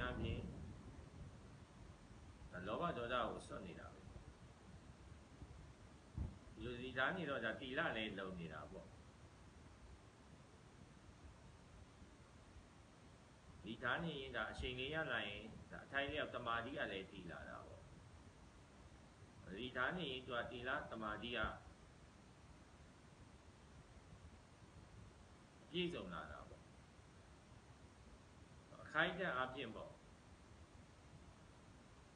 အပြင်လောဘဒေါသကိုစွန့်နေတာပဲလူစီသားနေတော့ဒါတိလလည်းလုံနေတာပေါ့ဒီသားနေရင်ဒါအချိန်လေးရလာရင်ဒါအထိုင်လျောက်တမာတိကလည်းတည်လာတာပေါ့ဒီသားနေရင်သူကတိလတမာတိကပြည့်စုံလာတာပေါ့အခိုက်အတန့်အပြင်ပေါ့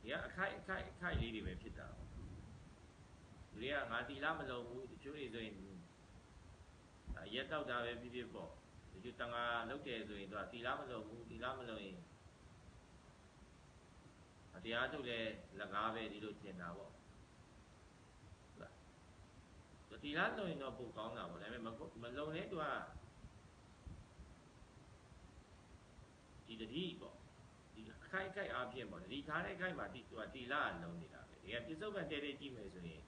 ဒီကအခိုက်လေးတွေပဲဖြစ်တာပေါ့လူတွေကငါတိလမလုံဘူးတချို့တွေဆိုရင်ရက်တောက်တာပဲဖြစ်ဖြစ်ပေါ့ဒီကျတန်ခါလောက်တယ်ဆိုရင်သူကတိလမလုံဘူးတိလမလုံရင်တရားထုတ်လဲလက်ကားပဲဒီလိုထင်တာပေါ့တိလလုံရင်တော့ပိုကောင်းတာပေါ့ဒါပေမဲ့မလုံလဲသူကဒီတတိပေါ့ဒီအခိုက်အားဖြင့်ပေါ့ဒီထားတဲ့အခိုက်မှာသူကတိလလုံနေတာပဲဒီကပြစ္ဆုတ်ကတဲတဲကြည့်မယ်ဆိုရင်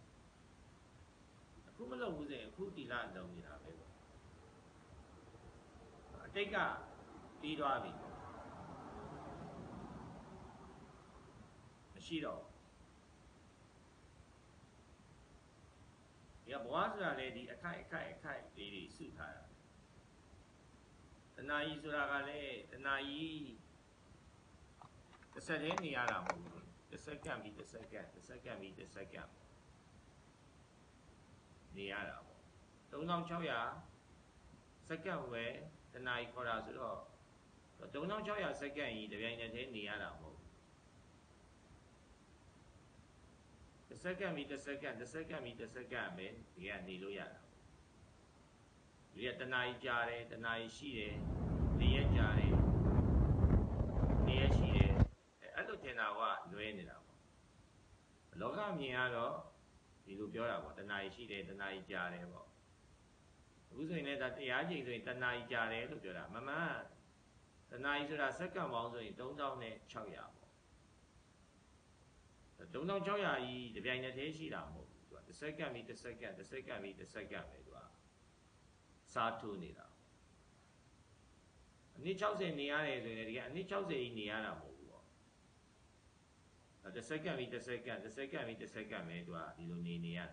အခုမလုံဘူးဆိုရင်အခုတိလလုံနေတာပဲပေါ့အတိတ်ကပြီးသွားပြီပေါ့မရှိတော့ဒီကဘဝဆိုတာလေဒီအခိုက်လေးတွေစုထားတာတဏှာကြီးဆိုတာကလည်းတဏှာကြီးတစ်စက်တည်းနေရတာမဟုတ်ဘူးတစ်စက္ကန့်ပြီးတစ်စက္ကန့်တစ်စက္ကန့်ပြီးတစ်စက္ကန့်နေရတာပေါ့3600စက္ကန့်ဝယ်တဏှာကြီးခေါ်တာဆိုတော့3600စက္ကန့်ကြီးတပြိုင်တည်းနေရတာမဟုတ်ဘူးတစ်စက္ကန့်ပြီးတစ်စက္ကန့်တစ်စက္ကန့်ပြီးတစ်စက္ကန့်ပဲဒီကနေလို့ရတာဒီကတဏှာကြီးကြားတယ်တဏှာကြီးရှိတယ်နေရကြားတယ်နေရရှိတယ်အဲ့လိုထင်တာကလွဲနေတာပေါ့လောကမြင်ကတော့ဒီလိုပြောတာပေါ့တဏှာကြီးရှိတယ်တဏှာကြီးကြားတယ်ပေါ့အခုဆိုရင်လည်းဒါတရားကျင့်ဆိုရင်တဏှာကြီးကြားတယ်လို့ပြောတာမမှန်တဏှာကြီးဆိုတာစက္ကန့်ပေါင်းဆိုရင်3600ပေါ့3600ကြီးတပြိုင်တည်းရှိတာမဟုတ်ဘူးသူကတစ်စက္ကန့်ပြီးတစ်စက္ကန့်တစ်စက္ကန့်ပြီးတစ်စက္ကန့်ပဲသူကစားထိုးနေတာအနည်း60နေရတယ်ဆိုရင်ဒီကအနည်း60ကြီးနေရတာမဟုတ်ဘူးပေါ့တစ်စက္ကန့်ပြီးတစ်စက္ကန့်တစ်စက္ကန့်ပြီးတစ်စက္ကန့်ပဲသူကဒီလိုနေရတယ်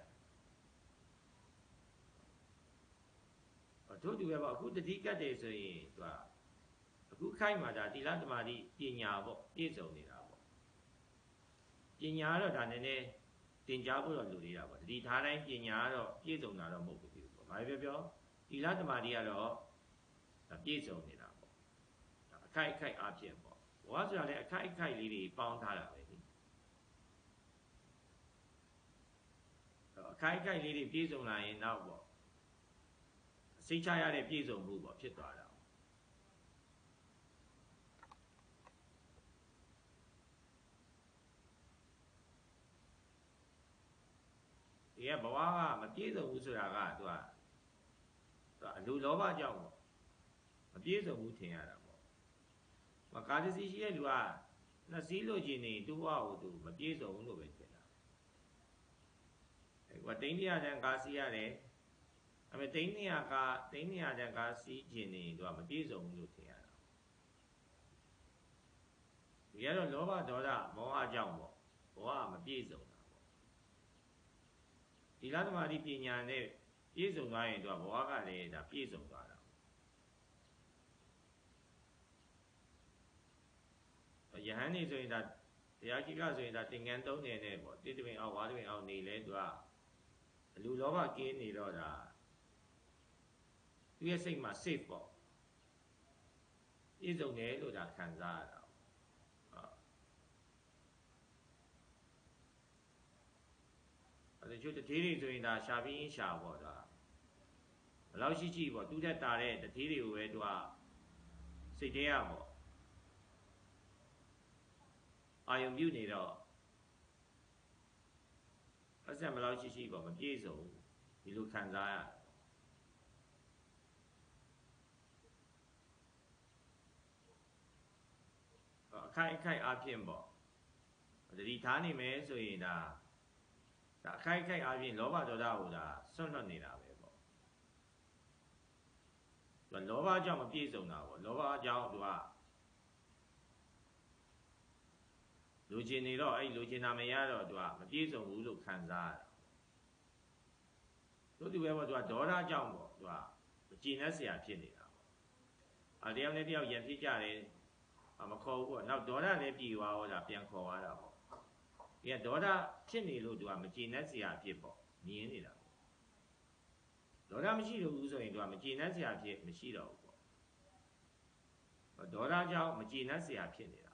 တို့တူပဲပေါ့အခုတတိကတ်တယ်ဆိုရင်သူကအခုခိုက်မှာဒါတိလတမာတိပညာပေါ့ပြည့်စုံနေတာပေါ့ပညာကတော့ဒါနည်းနည်းသင်ကြားဖို့တော့လိုသေးတာပေါ့တတိထားတိုင်းပညာကတော့ပြည့်စုံတာတော့မဟုတ်ဘူးပေါ့ဘာပြောတိလတမာတိကတော့ပြည့်စုံနေတာပေါ့အခိုက်အားဖြင့်ပေါ့ဘဝဆိုတာလည်းအခိုက်လေးတွေပေါင်းထားတာပဲလေအခိုက်လေးတွေပြည့်စုံလာရင်နောက်ပေါ့စိတ်ချရတဲ့ပြည့်စုံမှုပေါ့ဖြစ်သွားတာဒီကဘဝကမပြည့်စုံဘူးဆိုတာကသူကအလိုလောဘကြောင့်ပေါ့မပြည့်စုံဘူးထင်ရတာပေါ့မကာတစီရှိတဲ့လူကနှစ်စည်းလို့ခြင်းနေသူ့ဘဝကိုသူမပြည့်စုံဘူးလို့ပဲထင်တာအဲကတိန်းတရားတန်ကားစီးရတယ်အမေတိန်းနေရတန်ကားစီးခြင်းနေသူကမပြည့်စုံဘူးလို့ထင်ရတာဒီကတော့လောဘဒေါသမောဟကြောင့်ပေါ့ဘဝကမပြည့်စုံတာပေါ့ဒီလသမာဓိပညာနဲ့ပြည့်စုံသွားရင်သူကဘဝကလည်းဒါပြည့်စုံသွားတာယဟန်နေဆိုရင်ဒါတရားကိကဆိုရင်ဒါသင်္ကန်း3နေနဲ့ပေါ့တိတပင်အောင်ဝါတပင်အောင်နေလဲသူကအလူလောဘကင်းနေတော့ဒါသူရဲ့စိတ်မှာ safe ပေါ့ပြည့်စုံတယ်လို့ဒါခံစားရတာအဲ့ဒါကျတတိတွေဆိုရင်ဒါရှာပြီးရှာပေါ့ဒါဘယ်လောက်ရှိပေါ့သူ့တက်တာတဲ့တတိတွေကိုပဲသူကစိတ်ထဲရပေါ့အာယုံပြုနေတော့အစံဘယ်လောက်ရှိပေါ့မပြည့်စုံဒီလိုခံစားရအခိုက်အားဖြင့်ပေါ့တတိထားနေမယ်ဆိုရင်ဒါအခိုက်အားဖြင့်လောဘဒေါသကိုဒါဆွန့်လွတ်နေတာပဲပေါ့သူကလောဘကြောင့်မပြည့်စုံတာပေါ့လောဘကြောင့်သူက လူချင်းနေတော့အဲ့လူချင်းနာမရတော့သူကမပြေဆုံးဘူးလို့ခံစားရတာတို့သူပဲပေါ့သူကဒေါသကြောင့်ပေါ့သူကမကြည်နပ်စရာဖြစ်နေတာပေါ့တယောက်နဲ့တယောက်ရံဖြစ်ကြတယ်မခေါ်ဘူးပေါ့နောက်ဒေါသလည်းပြည်သွားတော့ဒါပြန်ခေါ်သွားတာပေါ့ဒီကဒေါသဖြစ်နေလို့သူကမကြည်နပ်စရာဖြစ်ပေါ့မြင်နေတာပေါ့ဒေါသမရှိလို့ဘူးဆိုရင်သူကမကြည်နပ်စရာဖြစ်မရှိတော့ဘူးပေါ့ဒေါသကြောင့်မကြည်နပ်စရာဖြစ်နေတာ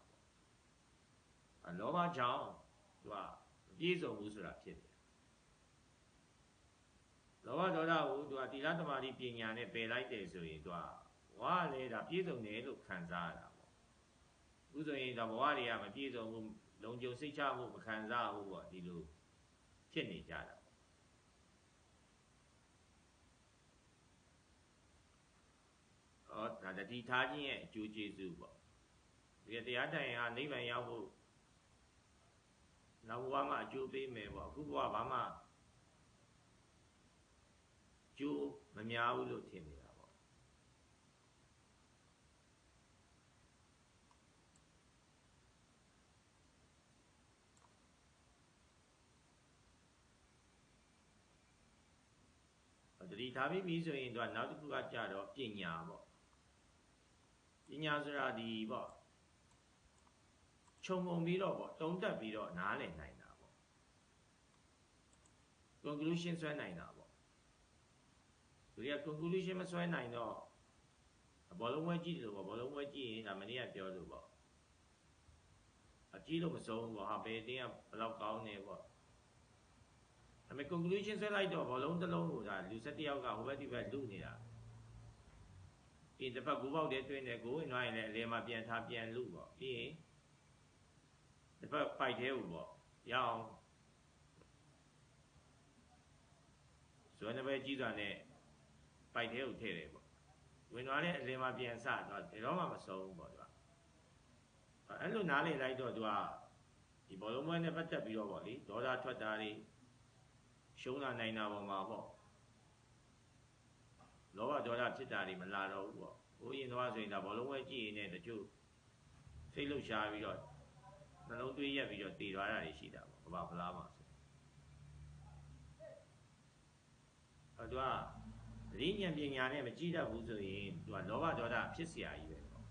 ပေါ့လောဘကြောင့်သူကမပြည့်စုံဘူးဆိုတာဖြစ်နေတာလောဘဒေါသကိုသူကသီလသမာဓိပညာနဲ့ပယ်လိုက်တယ်ဆိုရင်သူကဘဝလည်းဒါပြည့်စုံတယ်လို့ခံစားရတာပေါ့အခုဆိုရင်ဒါဘဝတွေကမပြည့်စုံဘူးလုံခြုံစိတ်ချမှုမခံစားဘူးပေါ့ဒီလိုဖြစ်နေကြတာဒါတတိထားခြင်းရဲ့အကျိုးကျေးဇူးပေါ့ဒီတရားတိုင်ဟာနိဗ္ဗာန်ရောက်ဖို့နောက်ဘဝမှာအကျိုးပေးမယ်ပေါ့အခုဘဝဘာမှကျိုးမများဘူးလို့ထင်နေတာပေါ့တတိထားပြီးဆိုရင်တော့နောက်တစ်ခုကကြတော့ပညာပေါ့ပညာဆိုတာဒီပေါ့ခြုံငုံပြီးတော့ပေါ့တုံးတက်ပြီးတော့နားလည်နိုင်တာပေါ့ conclusion ဆွဲနိုင်တာပေါ့သူက conclusion မဆွဲနိုင်တော့ဘောလုံးဝဲကြည့်လို့ပေါ့ဘောလုံးဝဲကြည့်ရင်ဒါမနေ့ကပြောလို့ပေါ့အကြည့်လို့မဆုံးဘူးပေါ့ဟာဘယ်တင်းကဘယ်လောက်ကောင်းနေပေါ့ဒါပေမဲ့ conclusion ဆွဲလိုက်တော့ဘောလုံးတစ်လုံးကိုဒါလူ၁၁ယောက်ကဟိုဘက်ဒီဘက်လူနေတာပြီးတစ်ဖက်ဂိုးပေါက်တဲ့တွင်းနဲ့ဂိုးဝင်သွားရင်လည်းအလဲမှာပြန်ထားပြန်လူပေါ့ပြီးရင်တစ်ဖက်ပိုက်သေးဘူးပေါ့ရအောင်ဇွဲနှပဲကြီးစွာနဲ့ပိုက်သေးကိုထည့်တယ်ပေါ့ဝင်သွားတဲ့အလဲမှာပြန်စတော့ဒီတော့မှမဆုံးဘူးပေါ့သူကအဲ့လိုနားလည်လိုက်တော့သူကဒီဘောလုံးပွဲနဲ့ပတ်သက်ပြီးတော့ပေါ့လေဒေါသထွက်တာတွေရှုံးလာနိုင်တာပေါ်မှာပေါ့လောဘဒေါသဖြစ်တာတွေမလာတော့ဘူးပေါ့ဘိုးရင်သွားဆိုရင်ဒါဘောလုံးပွဲကြည့်ရင်လည်းတချို့စိတ်လှုပ်ရှားပြီးတော့နှလုံးသွေးရက်ပြီးတော့တည်သွားတာတွေရှိတာပေါ့ကဘာဖလားမှာဆိုသူကသတိဉာဏ်ပညာနဲ့မကြည့်တတ်ဘူးဆိုရင်သူကလောဘဒေါသဖြစ်เสียကြီးပဲပေါ့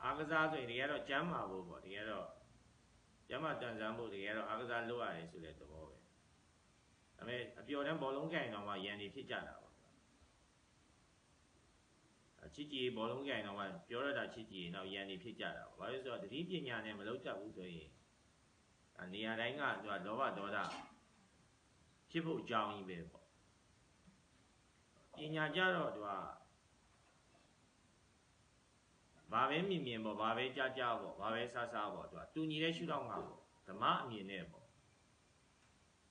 အာကစားဆိုရင်တကယ်တော့ကျမ်းမာဖို့ပေါ့တကယ်တော့ကျမ်းမာတန်ဆန်းဖို့တကယ်တော့အာကစားလုပ်ရတယ်ဆိုတဲ့သဘောပဲဒါပေမဲ့အပျော်တမ်းဘောလုံးကင်တော့မှရန်နေဖြစ်ကြတာပေါ့ချစ်ကြည်ဘောလုံးကင်တော့မှပြောရတာချစ်ကြည်နောက်ရန်နေဖြစ်ကြတာပေါ့ဘာလို့ဆိုတော့သတိပညာနဲ့မလုပ်တတ်ဘူးဆိုရင်နေရာတိုင်းကသူကလောဘဒေါသဖြစ်ဖို့အကြောင်းကြီးပဲပေါ့ပညာကြတော့သူကဘာပဲမြင်မြင်ပေါ့ဘာပဲကြားကြားပေါ့ဘာပဲစားစားပေါ့သူကတူညီတဲ့ရှုထောင့်ကပေါ့ဓမ္မအမြင်နဲ့ပေါ့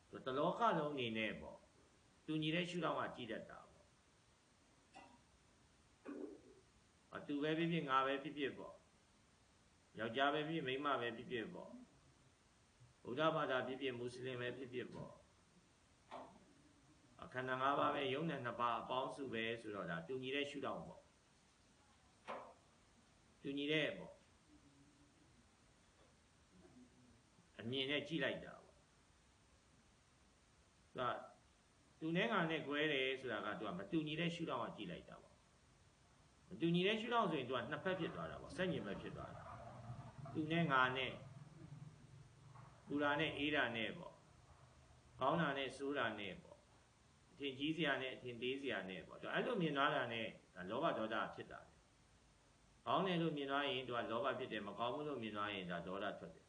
သူတလောကလုံးအနေနဲ့ပေါ့တူညီတဲ့ရှုထောင့်ကကြည့်တတ်တာပေါ့အတူပဲဖြစ်ဖြစ်ငါပဲဖြစ်ဖြစ်ပေါ့ယောက်ျားပဲဖြစ်မိန်းမပဲဖြစ်ဖြစ်ပေါ့ဗုဒ္ဓဘာသာဖြစ်ဖြစ်မွတ်စလင်ပဲဖြစ်ဖြစ်ပေါ့အခန္ဓာ၅ပါးပဲယုံနဲ့နှစ်ပါးအပေါင်းစုပဲဆိုတော့ဒါတူညီတဲ့ရှုထောင့်ပေါ့တူညီတဲ့ပေါ့အမြင်နဲ့ကြည့်လိုက်တာပေါ့သူကတူနဲ့ငါနဲ့ကွဲတယ်ဆိုတာကသူကမတူညီတဲ့ရှုထောင့်ကကြည့်လိုက်တာပေါ့မတူညီတဲ့ရှုထောင့်ဆိုရင်သူကနှစ်ဖက်ဖြစ်သွားတာပေါ့ဆန့်ကျင်ဘက်ဖြစ်သွားတာတူနဲ့ငါနဲ့ပူတာနဲ့အေးတာနဲ့ပေါ့ကောင်းတာနဲ့ဆိုးတာနဲ့ပေါ့အထင်ကြီးစရာနဲ့အထင်သေးစရာနဲ့ပေါ့သူအဲ့လိုမြင်သွားတာနဲ့ဒါလောဘဒေါသဖြစ်တာကောင်းတယ်လို့မြင်သွားရင်သူကလောဘဖြစ်တယ်မကောင်းဘူးလို့မြင်သွားရင်ဒါဒေါသထွက်တယ်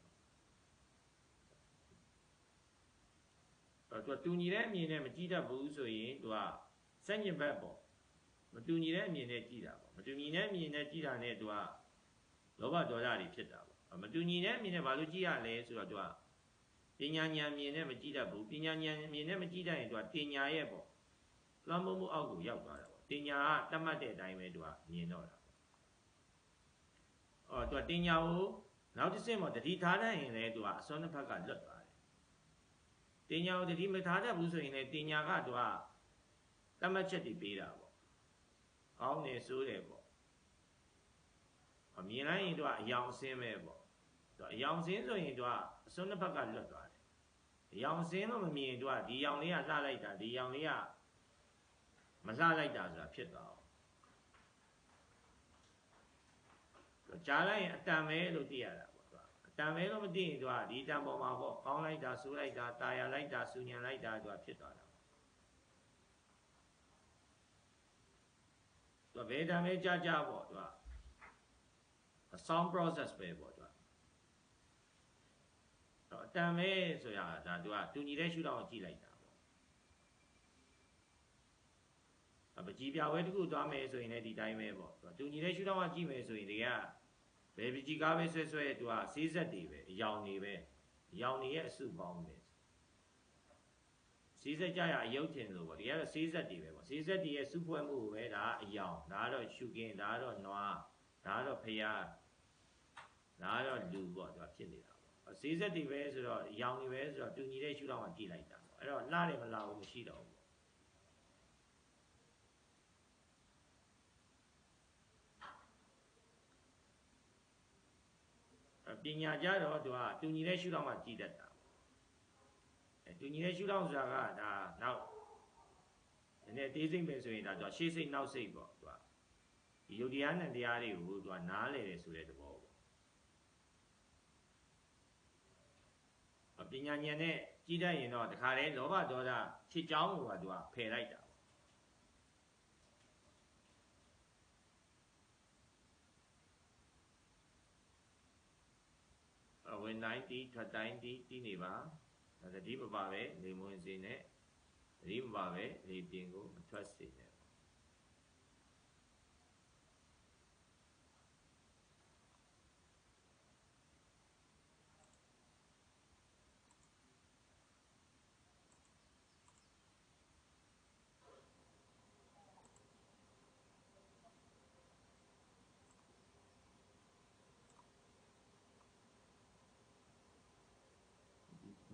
သူကတူညီတဲ့အမြင်နဲ့မကြည့်တတ်ဘူးဆိုရင်သူကစัญญဘက်ပေါ့မတူညီတဲ့အမြင်နဲ့ကြည့်တာပေါ့မတူညီတဲ့အမြင်နဲ့ကြည့်တာနဲ့သူကလောဘဒေါသတွေဖြစ်တာပေါ့မတူညီတဲ့အမြင်နဲ့ဘာလို့ကြည့်ရလဲဆိုတော့သူကပညာဉာဏ်မြင်နဲ့မကြည့်တတ်ဘူးပညာဉာဏ်မြင်နဲ့မကြည့်တတ်ရင်သူကတင်ညာရဲ့ပေါ့လွှမ်းမိုးမှုအောက်ကိုရောက်သွားတာပေါ့တင်ညာကတတ်မှတ်တဲ့အတိုင်းပဲသူကမြင်တော့တာသူကတင်ညာကိုနောက်တစ်ဆင့်ပေါ့တတိထားတတ်ရင်လည်းသူကအစွမ်းတစ်ဖက်ကလွတ်သွားတယ်တင်ညာကိုတတိမထားတတ်ဘူးဆိုရင်လည်းတင်ညာကသူကတတ်မှတ်ချက်တွေပေးတာပေါ့ကောင်းတယ်ဆိုးတယ်ပေါ့ မြင်လိုက်ရင်သူကအယောင်အစင်းပဲပေါ့သူအယောင်စင်းဆိုရင်သူကအစွန်းတစ်ဖက်ကလွတ်သွားတယ်အယောင်စင်းလို့မမြင်သူကဒီယောင်လေးကလှလိုက်တာဒီယောင်လေးကမလှလိုက်တာဆိုတာဖြစ်သွားအောင်ကြားလိုက်ရင်အတန်ပဲလို့သိရတာပေါ့သူကအတန်ပဲလို့မသိရင်သူကဒီတန်ပေါ်မှာပေါ့ကောင်းလိုက်တာဆိုးလိုက်တာတာယာလိုက်တာစူညံလိုက်တာသူကဖြစ်သွားတာသူကဘယ်တန်ပဲကြားပေါ့သူက sound process ပဲပေါ့သူကအတန်ပဲဆိုရတာသူကတူညီတဲ့ရှုထောင့်ကိုကြည့်လိုက်တာပေါ့ပကြီးပြဝဲတခုသွားမယ်ဆိုရင်လည်းဒီတိုင်းပဲပေါ့သူကတူညီတဲ့ရှုထောင့်ကကြည့်မယ်ဆိုရင်ဒီကဘယ်ပကြီးကားပဲဆွဲသူကဆေးဆက်တွေပဲအယောင်တွေပဲအယောင်တွေရဲ့အစုပေါင်းပဲဆေးဆက်ကြရအယုတ်ထင်လို့ပေါ့ဒီကတော့ဆေးဆက်တွေပဲပေါ့ဆေးဆက်တွေရဲ့စုဖွဲ့မှုကိုပဲဒါအယောင်ဒါကတော့ရှုကင်းဒါကတော့နွားဒါကတော့ဖျားဒါကတော့လူပေါ့သူကဖြစ်နေတာပေါ့ဆေးဆက်တွေပဲဆိုတော့အယောင်တွေပဲဆိုတော့တူညီတဲ့ရှုထောင့်ကကြည့်လိုက်တာပေါ့အဲ့တော့လှတယ်မလှဘူးမရှိတော့ဘူးပညာကြတော့သူကတူညီတဲ့ရှုထောင့်ကကြည့်တတ်တာတူညီတဲ့ရှုထောင့်ဆိုတာကဒါနောက်နည်းနည်းသေးစိတ်ပဲဆိုရင်ဒါသူကရှေ့စိတ်နောက်စိတ်ပေါ့သူကဒီယုတ်တရားနဲ့တရားတွေကိုသူကနားလည်တယ်ဆိုတဲ့သဘောပေါ့ပညာဉာဏ်နဲ့ကြည့်တတ်ရင်တော့တခါတည်းလောဘဒေါသဖြစ်ကြောင်းကိုကသူကဖယ်လိုက်တာဝင်တိုင်းတီးထွက်တိုင်းတီးနေပါသတိမပါပဲလေမဝင်စေနဲ့သတိမပါပဲလေပြင်ကိုမထွက်စေနဲ့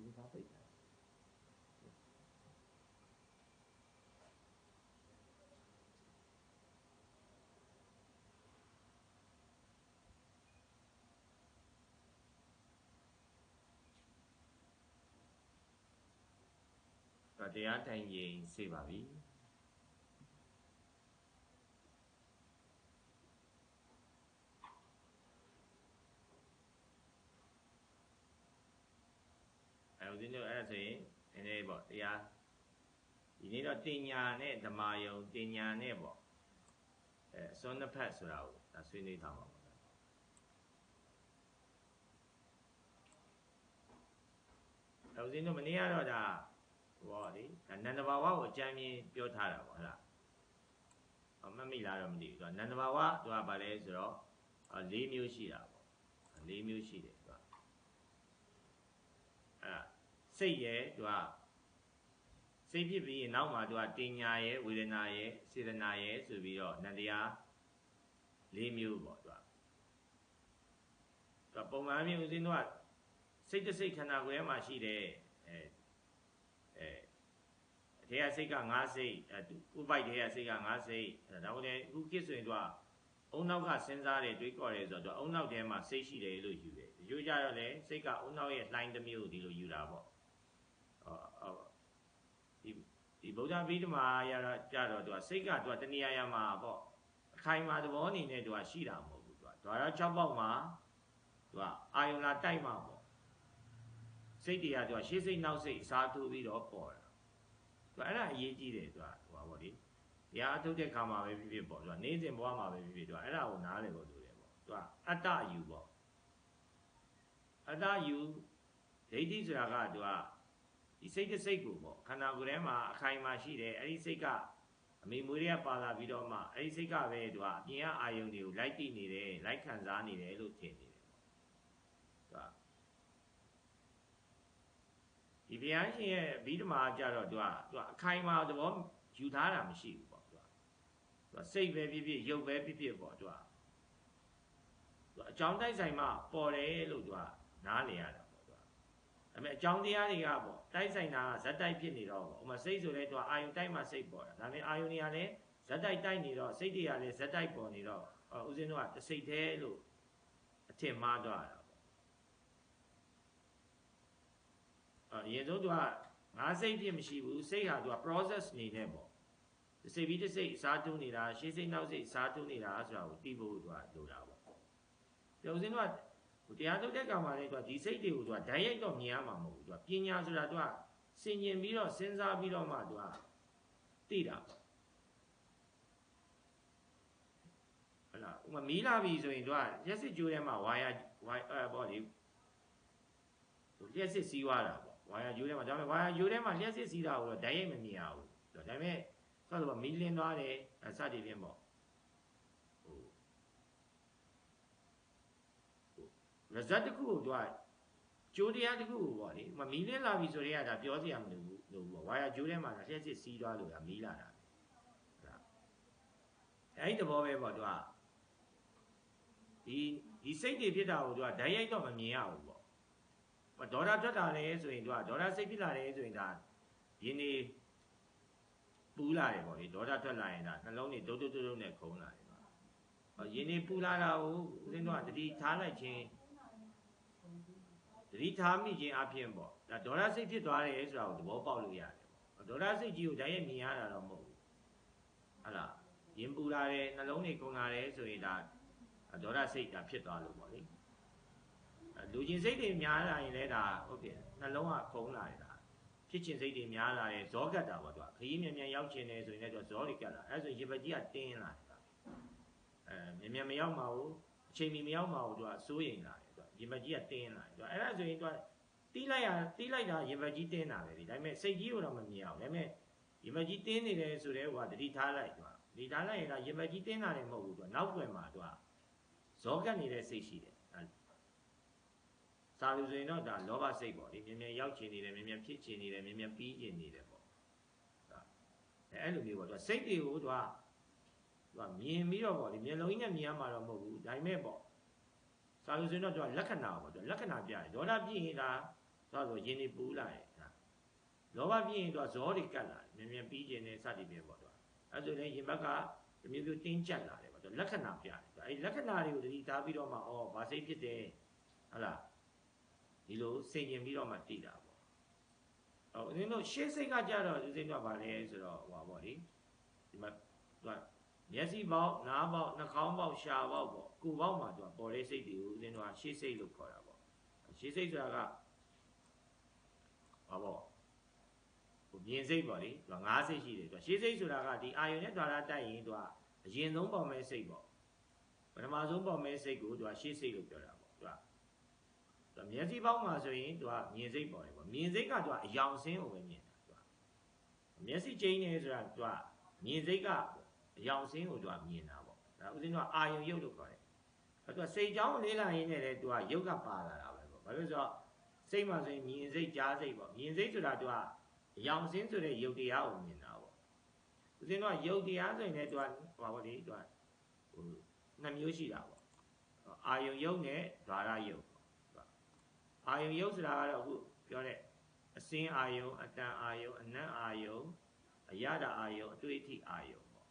ဒီကားပိတ်တာတရားထိုင်ရင်စေပါပြီဦးဇင်းတို့အဲ့ဒါဆိုရင်နည်းနည်းပေါ့တရားဒီနေ့တော့တင်ညာနဲ့ဓမ္မယုံတင်ညာနဲ့ပေါ့အစွန်းနှစ်ဖက်ဆိုတာကိုဒါဆွေးနွေးထားပါဦးဦးဇင်းတို့မနေ့ကတော့ဒါဟောလေဒါနန္ဒဘာဝကိုအကြမ်းမြင်ပြောထားတာပေါ့ဟုတ်လားမမိလားတော့မသိဘူးသူကနန္ဒဘာဝသူကဗာလဲဆိုတော့၄မျိုးရှိတာပေါ့၄မျိုးရှိတယ်သူကအဲ့စိတ်ရဲ့သူကစိတ်ဖြစ်ပြီးရင်နောက်မှာသူကတင်ညာရဲ့ဝေဒနာရဲ့စေတနာရဲ့ဆိုပြီးတော့နန္တရား၄မျိုးပေါ့သူကပုံမှန်မျိုးဦးဇင်းတို့ကစိတ်တစ်စိတ်ခန္ဓာကိုယ်ထဲမှာရှိတယ်အထေကစိတ်က5စိတ်ဥပိုက်ထဲကစိတ်က5စိတ်ဒါမှမဟုတ်အခုခေတ်ဆိုရင်သူကအုံနောက်ကစဉ်းစားတယ်တွေးခေါ်တယ်ဆိုတော့သူအုံနောက်ထဲမှာစိတ်ရှိတယ်လို့ယူတယ်ယူကြတော့လေစိတ်ကအုံနောက်ရဲ့လှိုင်းတစ်မျိုးဒီလိုယူတာပေါ့ဒီဗုဒ္ဓဗိဓမာရတော့ကြတော့သူကစိတ်ကသူကတဏှာရမှာပေါ့အခိုင်မာသဘောအနေနဲ့သူကရှိတာမဟုတ်ဘူးသူကဒါတော့6ပေါက်မှာသူကအာယုံလာတိုက်မှာပေါ့စိတ်တွေကသူကရှေ့စိတ်နောက်စိတ်အစားထိုးပြီးတော့ပေါ်တာသူအဲ့ဒါအရေးကြီးတယ်သူကဟိုပါဗောလေတရားအထုတ်တဲ့ခါမှာပဲဖြစ်ဖြစ်ပေါ့သူကနေ့စဉ်ဘဝမှာပဲဖြစ်ဖြစ်သူကအဲ့ဒါကိုနားလည်ဖို့လိုတယ်ပေါ့သူကအတ္တယူပေါ့အတ္တယူဒိဋ္ဌိဆိုတာကသူကဒီစိတ်တစ်စိတ်ကိုပေါ့ခန္ဓာကိုယ်ထဲမှာအခိုင်မာရှိတယ်အဲ့ဒီစိတ်ကအမိမွေးတွေကပါလာပြီးတော့မှအဲ့ဒီစိတ်ကပဲသူကအပြင်ကအာယုန်တွေကိုလိုက်တည်နေတယ်လိုက်ခံစားနေတယ်လို့ထင်နေတယ်ပေါ့သူကဒီဘုရားရှင်ရဲ့ဗိဓမာကြတော့သူကအခိုင်မာသဘောယူထားတာမရှိဘူးပေါ့သူကစိတ်ပဲဖြစ်ဖြစ်ရုပ်ပဲဖြစ်ဖြစ်ပေါ့သူကအကြောင်းတိုက်ဆိုင်မှပေါ်တယ်လို့သူကနားလည်ရတာပေါ့သူကဒါပေမဲ့အကြောင်းတရားတွေကပေါ့တိုက်ဆိုင်တာဇက်တိုက်ဖြစ်နေတော့ပေါ့ဥပမာစိတ်ဆိုလဲသူကအာယုန်တိုက်မှစိတ်ပေါ်တာဒါပေမဲ့အာယုန်တွေကလည်းဇက်တိုက်တိုက်နေတော့စိတ်တွေကလည်းဇက်တိုက်ပေါ်နေတော့ဦးဇင်းတို့ကတစ်စိတ်သေးလို့ ထင်မှားသွားတာပေါ့အရင်ဆုံးသူကငါစိတ်ဖြစ်မရှိဘူးစိတ်ဟာသူက process နေနေပေါ့စိတ်ပြီးတစ်စိတ်စားတွန်းနေတာရှေးစိတ်နောက်စိတ်စားတွန်းနေတာဆိုတာကိုသိဖို့သူကလိုတာပေါ့ပြောစင်းတော့တရားထုတ်တဲ့ကောင်မှလည်းသူကဒီစိတ်တွေကိုသူကဓာတ်ရိုက်တော့မြင်ရမှာမဟုတ်ဘူးသူကပညာဆိုတာသူကဆင်ញင်ပြီးတော့စဉ်းစားပြီးတော့မှသူကသိတာပေါ့ဟုတ်လားဥပမာမီးလာပြီဆိုရင်သူကရက်စစ်ကျိုးထဲမှာဝါယာပေါ့လေရက်စစ်စီးသွားတာပေါ့ဝါယာကျိုးထဲမှာဒါပေမဲ့ဝါယာကျိုးထဲမှာရက်စစ်စီးတာကိုတော့ဓာတ်ရိုက်မမြင်ရဘူးဒါပေမဲ့ဆိုတော့မီးလင်းသွားတယ်စသည်ဖြင့်ပေါ့result တစ်ခုကိုသူကကျိုးတရားတစ်ခုကိုပေါ့လေမီးလင်းလာပြီဆိုတော့ဒါပြောစရာမလိုဘူးလို့ပေါ့ဝါယာကျိုးထဲမှာလျှက်စစ်စီးသွားလို့ကမီးလာတာအဲ့ဒီသဘောပဲပေါ့သူကဒီစိတ်တွေဖြစ်တာကိုသူကဓာတ်ရိုက်တော့မမြင်ရဘူးပေါ့ဒေါသထွက်တာလေဆိုရင်သူကဒေါသစိတ်ဖြစ်လာတယ်ဆိုရင်ဒါယင်းနေပူလာတယ်ပေါ့လေဒေါသထွက်လာရင်ဒါနှလုံးတွေဒုတ်ဒုတ်ဒုတ်နဲ့ခုံလာတယ်ပေါ့ယင်းနေပူလာတာကိုဦးဇင်းတို့ကတတိထားလိုက်ခြင်းတတိထားမိခြင်းအပြင်ပေါ့ဒါဒေါသစိတ်ဖြစ်သွားတယ်ဆိုတာကိုသဘောပေါက်လို့ရတယ်ပေါ့ဒေါသစိတ်ကြီးကိုဓာတ်ရိုက်မြင်ရတာတော့မဟုတ်ဘူးဟုတ်လားရင်ပူလာတယ်နှလုံးတွေခုန်လာတယ်ဆိုရင်ဒါဒေါသစိတ်ဒါဖြစ်သွားလို့ပေါ့လေလူချင်းစိတ်တွေများလာရင်လည်းဒါဟုတ်ပြီနှလုံးကခုန်လာတယ်ဒါဖြစ်ချင်းစိတ်တွေများလာတယ်ဇောကတ်တာပေါ့သူကခရီးမြန်မြန်ရောက်ချင်တယ်ဆိုရင်လည်းသူကဇောတွေကတ်လာအဲဆိုရင်ရေပကြီးကတင်းလာတယ်မြန်မြန်မရောက်မှာဘူးအချိန်မီမရောက်မှာဘူးသူကစိုးရိမ်လာတယ်သူကရေပကြီးကတင်းလာတယ်သူကအဲ့ဒါဆိုရင်သူကတီးလိုက်တာရေပကြီးတင်းလာပဲဒီဒါပေမဲ့စိတ်ကြီးကိုတော့မမြင်အောင်ဒါပေမဲ့ရေပကြီးတင်းနေတယ်ဆိုတဲ့ဟိုကတတိထားလိုက်သူကဒီထားလိုက်ရင်ဒါရေပကြီးတင်းလာတယ်မဟုတ်ဘူးသူကနောက်ွယ်မှာသူကဇောကတ်နေတဲ့စိတ်ရှိတယ်စာလို့ဆိုရင်တော့ဒါလောဘစိတ်ပေါ့လေမြင်မြန်ရောက်ချင်နေတယ်မြင်မြန်ဖြစ်ချင်နေတယ်မြင်မြန်ပြီးချင်နေတယ်ပေါ့အဲ့လိုမျိုးပေါ့သူကစိတ်တွေကိုသူကမြင်ပြီးတော့ပေါ့လေမျက်လုံးကြီးနဲ့မြင်ရမှာတော့မဟုတ်ဘူးဒါပေမဲ့ပေါ့စာလို့ဆိုရင်တော့သူကလက္ခဏာပေါ့သူလက္ခဏာပြတယ်ဒေါသပြည့်ရင်ဒါဆိုရင်နေပူလာတယ်လောဘပြည့်ရင်သူကဇောတွေကတ်လာတယ်မြင်မြန်ပြီးချင်တယ်စသည်ဖြင့်ပေါ့သူကအဲ့ဆိုရင်ရင်ဘက်ကဒီမျိုးတင်းကျပ်လာတယ်ပေါ့သူလက္ခဏာပြတယ်အဲ့လက္ခဏာတွေကိုတတိထားပြီးတော့မှဩဘာစိတ်ဖြစ်တယ်ဟုတ်လားဒီလိုစိတ်ကျင်ပြီးတော့မှတည်တာပေါ့။ဦးဇင်းတို့ရှေးစိတ်ကကြတော့ဦးဇင်းတို့ကဗာလဲဆိုတော့ဟိုပါပေါ့လေဒီမှာသူကမျက်စိပေါက်နားပေါက်နှာခေါင်းပေါက်ရှားပေါက်ပေါ့ကိုယ်ပေါက်မှာသူကပေါ်တဲ့စိတ်တွေကိုဦးဇင်းတို့ကရှေးစိတ်လို့ခေါ်တာပေါ့။ရှေးစိတ်ဆိုတာကဘာပေါ့ဟိုမြင်စိတ်ပေါ့လေသူက၅စိတ်ရှိတယ်သူကရှေးစိတ်ဆိုတာကဒီအာယုန်နဲ့ဓာတ်တိုက်ရင်သူကအရင်ဆုံးပေါ်မဲ့စိတ်ပေါ့ပထမဆုံးပေါ်မဲ့စိတ်ကိုသူကရှေးစိတ်လို့ပြောတာပေါ့သူကမျက်စိပေါက်မှာဆိုရင်သူကမြင်စိတ်ပေါ်တယ်ပေါ့မြင်စိတ်ကသူကအယောင်ဆင်းကိုပဲမြင်တာသူကမျက်စိကျိန်းနေဆိုတာသူကမြင်စိတ်ကအယောင်ဆင်းကိုသူကမြင်တာပေါ့ဒါဥစဉ်ကအာယုံရုပ်လို့ခေါ်တယ်သူကစိတ်ကြောင်းလေးလာရင်းနဲ့လေသူကရုပ်ကပါလာတာပဲပေါ့ဘာလို့ဆိုတော့စိတ်မှာဆိုရင်မြင်စိတ်ကြားစိတ်ပေါ့မြင်စိတ်ဆိုတာသူကအယောင်ဆင်းဆိုတဲ့ရုပ်တရားကိုမြင်တာပေါ့ဥစဉ်ကရုပ်တရားဆိုရင်လည်းသူကဟောပါလေသူကဟိုနှစ်မျိုးရှိတာပေါ့အာယုံရုပ်နဲ့ဓာရရုပ်အာယုံရုပ်ဆိုတာကတော့အခုပြောတဲ့အစင်းအာယုံအတန်အာယုံအနံ့အာယုံအရတာအာယုံအတွေ့အထိအာယုံပေါ့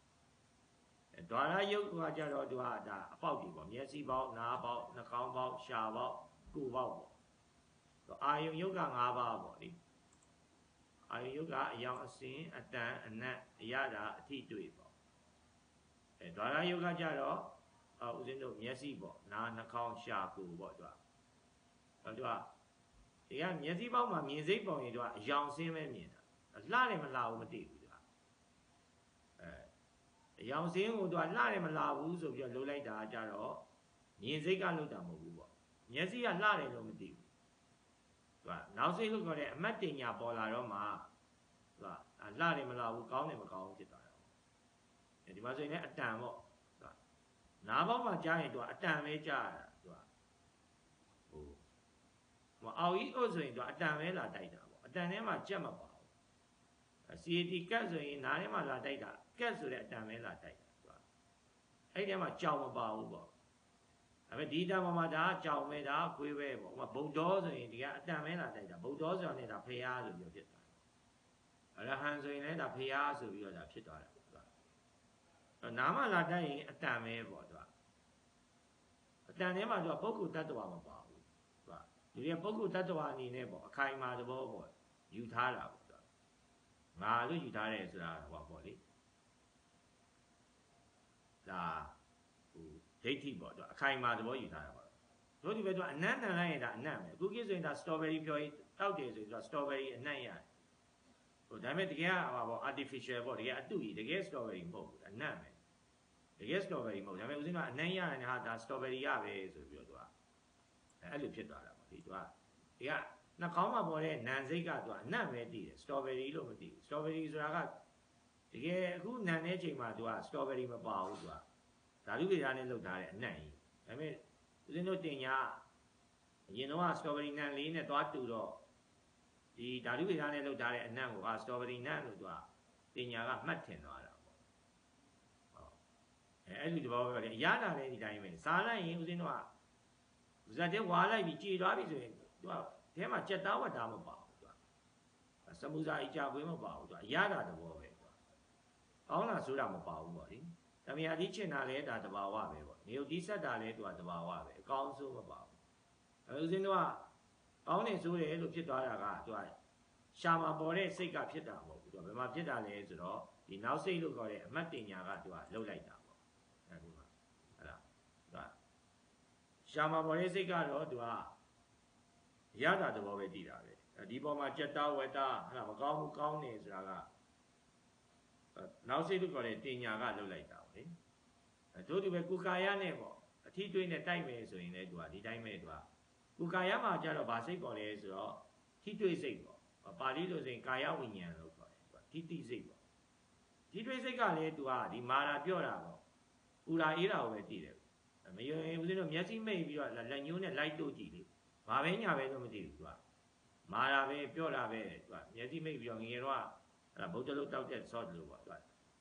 ဓာရရုပ်ကကြတော့သူကဒါအပေါက်ကြီးပေါ့မျက်စိပေါက်နားပေါက်နှာခေါင်းပေါက်ရှားပေါက်ကိုယ်ပေါက်ပေါ့အာယုံရုပ်က၅ပါးပေါ့လေအာယုံရုပ်ကအယောင်အစင်းအတန်အနံ့အရတာအထိတွေ့ပေါ့ဓာရရုပ်ကကြတော့ဦးဇင်းတို့မျက်စိပေါ့နားနှာခေါင်းရှားကိုယ်ပေါ့သူကသူကဒီကမျက်စိပေါက်မှာမြင်စိတ်ပေါ်ရင်သူကအယောင်ဆင်းပဲမြင်တာလှတယ်မလှဘူးမသိဘူးသူကအယောင်ဆင်းကိုသူကလှတယ်မလှဘူးဆိုပြီးတော့လှုပ်လိုက်တာကြတော့မြင်စိတ်ကလှုပ်တာမဟုတ်ဘူးပေါ့မျက်စိကလှတယ်လို့မသိဘူးသူကနောက်စိတ်လို့ခေါ်တဲ့အမတ်တင်ညာပေါ်လာတော့မှသူကလှတယ်မလှဘူးကောင်းတယ်မကောင်းဘူးဖြစ်သွားတာဒီမှာဆိုရင်လည်းအတန်ပေါ့သူကနားပေါက်မှာကြားရင်သူကအတန်ပဲကြားရတာသူကဟိုအော်ကြီးဥဆိုရင်သူအတန်ပဲလာတိုက်တာပေါ့အတန်ထဲမှာကြက်မပါဘူး CAT ကတ်ဆိုရင်နားထဲမှာလာတိုက်တာကတ်ဆိုတဲ့အတန်ပဲလာတိုက်တာသူကအဲ့ထဲမှာကြောင်မပါဘူးပေါ့ဒါပေမဲ့ဒီတန်ပေါ်မှာဒါကြောင်ပဲဒါခွေးပဲပေါ့ဟိုဗုဒ္ဓောဆိုရင်ဒီကအတန်ပဲလာတိုက်တာဗုဒ္ဓောဆိုတာနဲ့ဒါဖရာဆိုပြီးဖြစ်သွားတယ်အရဟံဆိုရင်လည်းဒါဖရာဆိုပြီးတော့ဒါဖြစ်သွားတယ်သူကနားမှာလာတိုက်ရင်အတန်ပဲပေါ့သူက တန်ထဲမှာသူကပုဂ္ဂိုလ်တ attva မပါဘူးသူကလူတွေကပုဂ္ဂိုလ်တ attva အနေနဲ့ပေါ့အခိုင်အမာသဘောပေါ့ယူထားတာပေါ့သူကငါလို့ယူထားတယ်ဆိုတာဟောပေါ့လေဒါဟိုဒိဋ္ဌိပေါ့သူကအခိုင်အမာသဘောယူထားတာပေါ့တို့ဒီပဲသူကအနံ့တန်လိုက်ရင်ဒါအနံ့ပဲအခုကိဆိုရင်ဒါ strawberry ပြောရင်တောက်တယ်ဆိုရင်သူက strawberry အနံ့ရတယ်ဟိုဒါပေမဲ့တကယ်ကဟာပေါ့ artificial ပေါ့တကယ်အတုကြီးတကယ် strawberry မဟုတ်ဘူးအနံ့ပဲတကယ် strawberry မဟုတ်ဒါပေမဲ့ဦးဇင်းကအနံ့ရတယ်ဟာဒါ strawberry ရပဲဆိုပြီးတော့သူကအဲ့လိုဖြစ်သွားတာပေါ့ဒီသူကဒီကနှာခေါင်းမှာပေါ်တဲ့နံစိတ်ကသူကအနံ့ပဲတည်တယ် strawberry လို့မတည်ဘူး strawberry ဆိုတာကတကယ်အခုနံတဲ့အချိန်မှာသူက strawberry မပါဘူးသူကဓာတုဗေဒနဲ့လုပ်ထားတဲ့အနံ့ကြီးဒါပေမဲ့ဦးဇင်းတို့တင်ညာအရင်တော့ strawberry နံလေးနဲ့သွားတူတော့ဒီဓာတုဗေဒနဲ့လုပ်ထားတဲ့အနံ့ကိုစတော်ဘယ်ရီနံ့လို့သူကတင်ညာကမှတ်ထင်သွားတာပေါ့ဟုတ်အဲ့ဒီတဘောပဲလေအရသာလည်းဒီတိုင်းပဲစားလိုက်ရင်ဦးဇင်းတို့ကဇက်တဲ့ဝါလိုက်ပြီးကြည်သွားပြီဆိုရင်သူကထဲမှာကြက်သားဝတ်သားမပါဘူးသူကစမူစာအကြပွေးမပါဘူးသူကအရသာတဘောပဲသူကကောင်းလားဆိုတာမပါဘူးပေါ့လေတမယာတိချင်တာလည်းဒါတဘာဝပဲပေါ့နေုပ်တိဆက်တာလည်းသူကတဘာဝပဲအကောင်းဆုံးမပါဘူးဦးဇင်းတို့ကကောင်းနေဆိုတယ်လို့ဖြစ်သွားတာကသူကရှာမှာပေါ်တဲ့စိတ်ကဖြစ်တာမဟုတ်ဘူးသူကဘယ်မှာဖြစ်တာလဲဆိုတော့ဒီနောက်စိတ်လို့ခေါ်တဲ့အမတ်တင်ညာကသူကလှုပ်လိုက်တာပေါ့အဲဒီမှာဟဲ့လားသူကရှာမှာပေါ်တဲ့စိတ်ကတော့သူကရတာသဘောပဲတည်တာပဲဒီပေါ်မှာကြက်သားဝက်သားဟဲ့လားမကောင်းဘူးကောင်းနေဆိုတာကနောက်စိတ်လို့ခေါ်တဲ့တင်ညာကလှုပ်လိုက်တာပေါ့လေတို့ဒီပဲကုကာယနဲ့ပေါ့အထီးတွေးနဲ့တိုက်မယ်ဆိုရင်လည်းသူကဒီတိုင်းပဲသူကကုကာယမှာကျတော့ဗာစိတ်ပေါ်လဲဆိုတော့ထိတွေ့စိတ်ပေါ့ပါဠိလိုဆိုရင်ကာယဝိညာဉ်လို့ခေါ်တယ်ထိတိစိတ်ပေါ့ထိတွေ့စိတ်ကလည်းသူကဒီမာရာပြော့တာပေါ့ပူရာအေးတာကိုပဲတည်တယ်မယုံရင်ဦးဇင်းတို့မျက်စိမိတ်ပြီးတော့လက်ညှိုးနဲ့လိုက်တို့ကြည့်လေဘာပဲညာပဲတော့မသိဘူးသူကမာရာပဲပြော့တာပဲသူကမျက်စိမိတ်ပြီးတော့ငယ်တော့ဗုဒ္ဓလုတ်တောက်တဲ့ short လို့ပေါ့သူက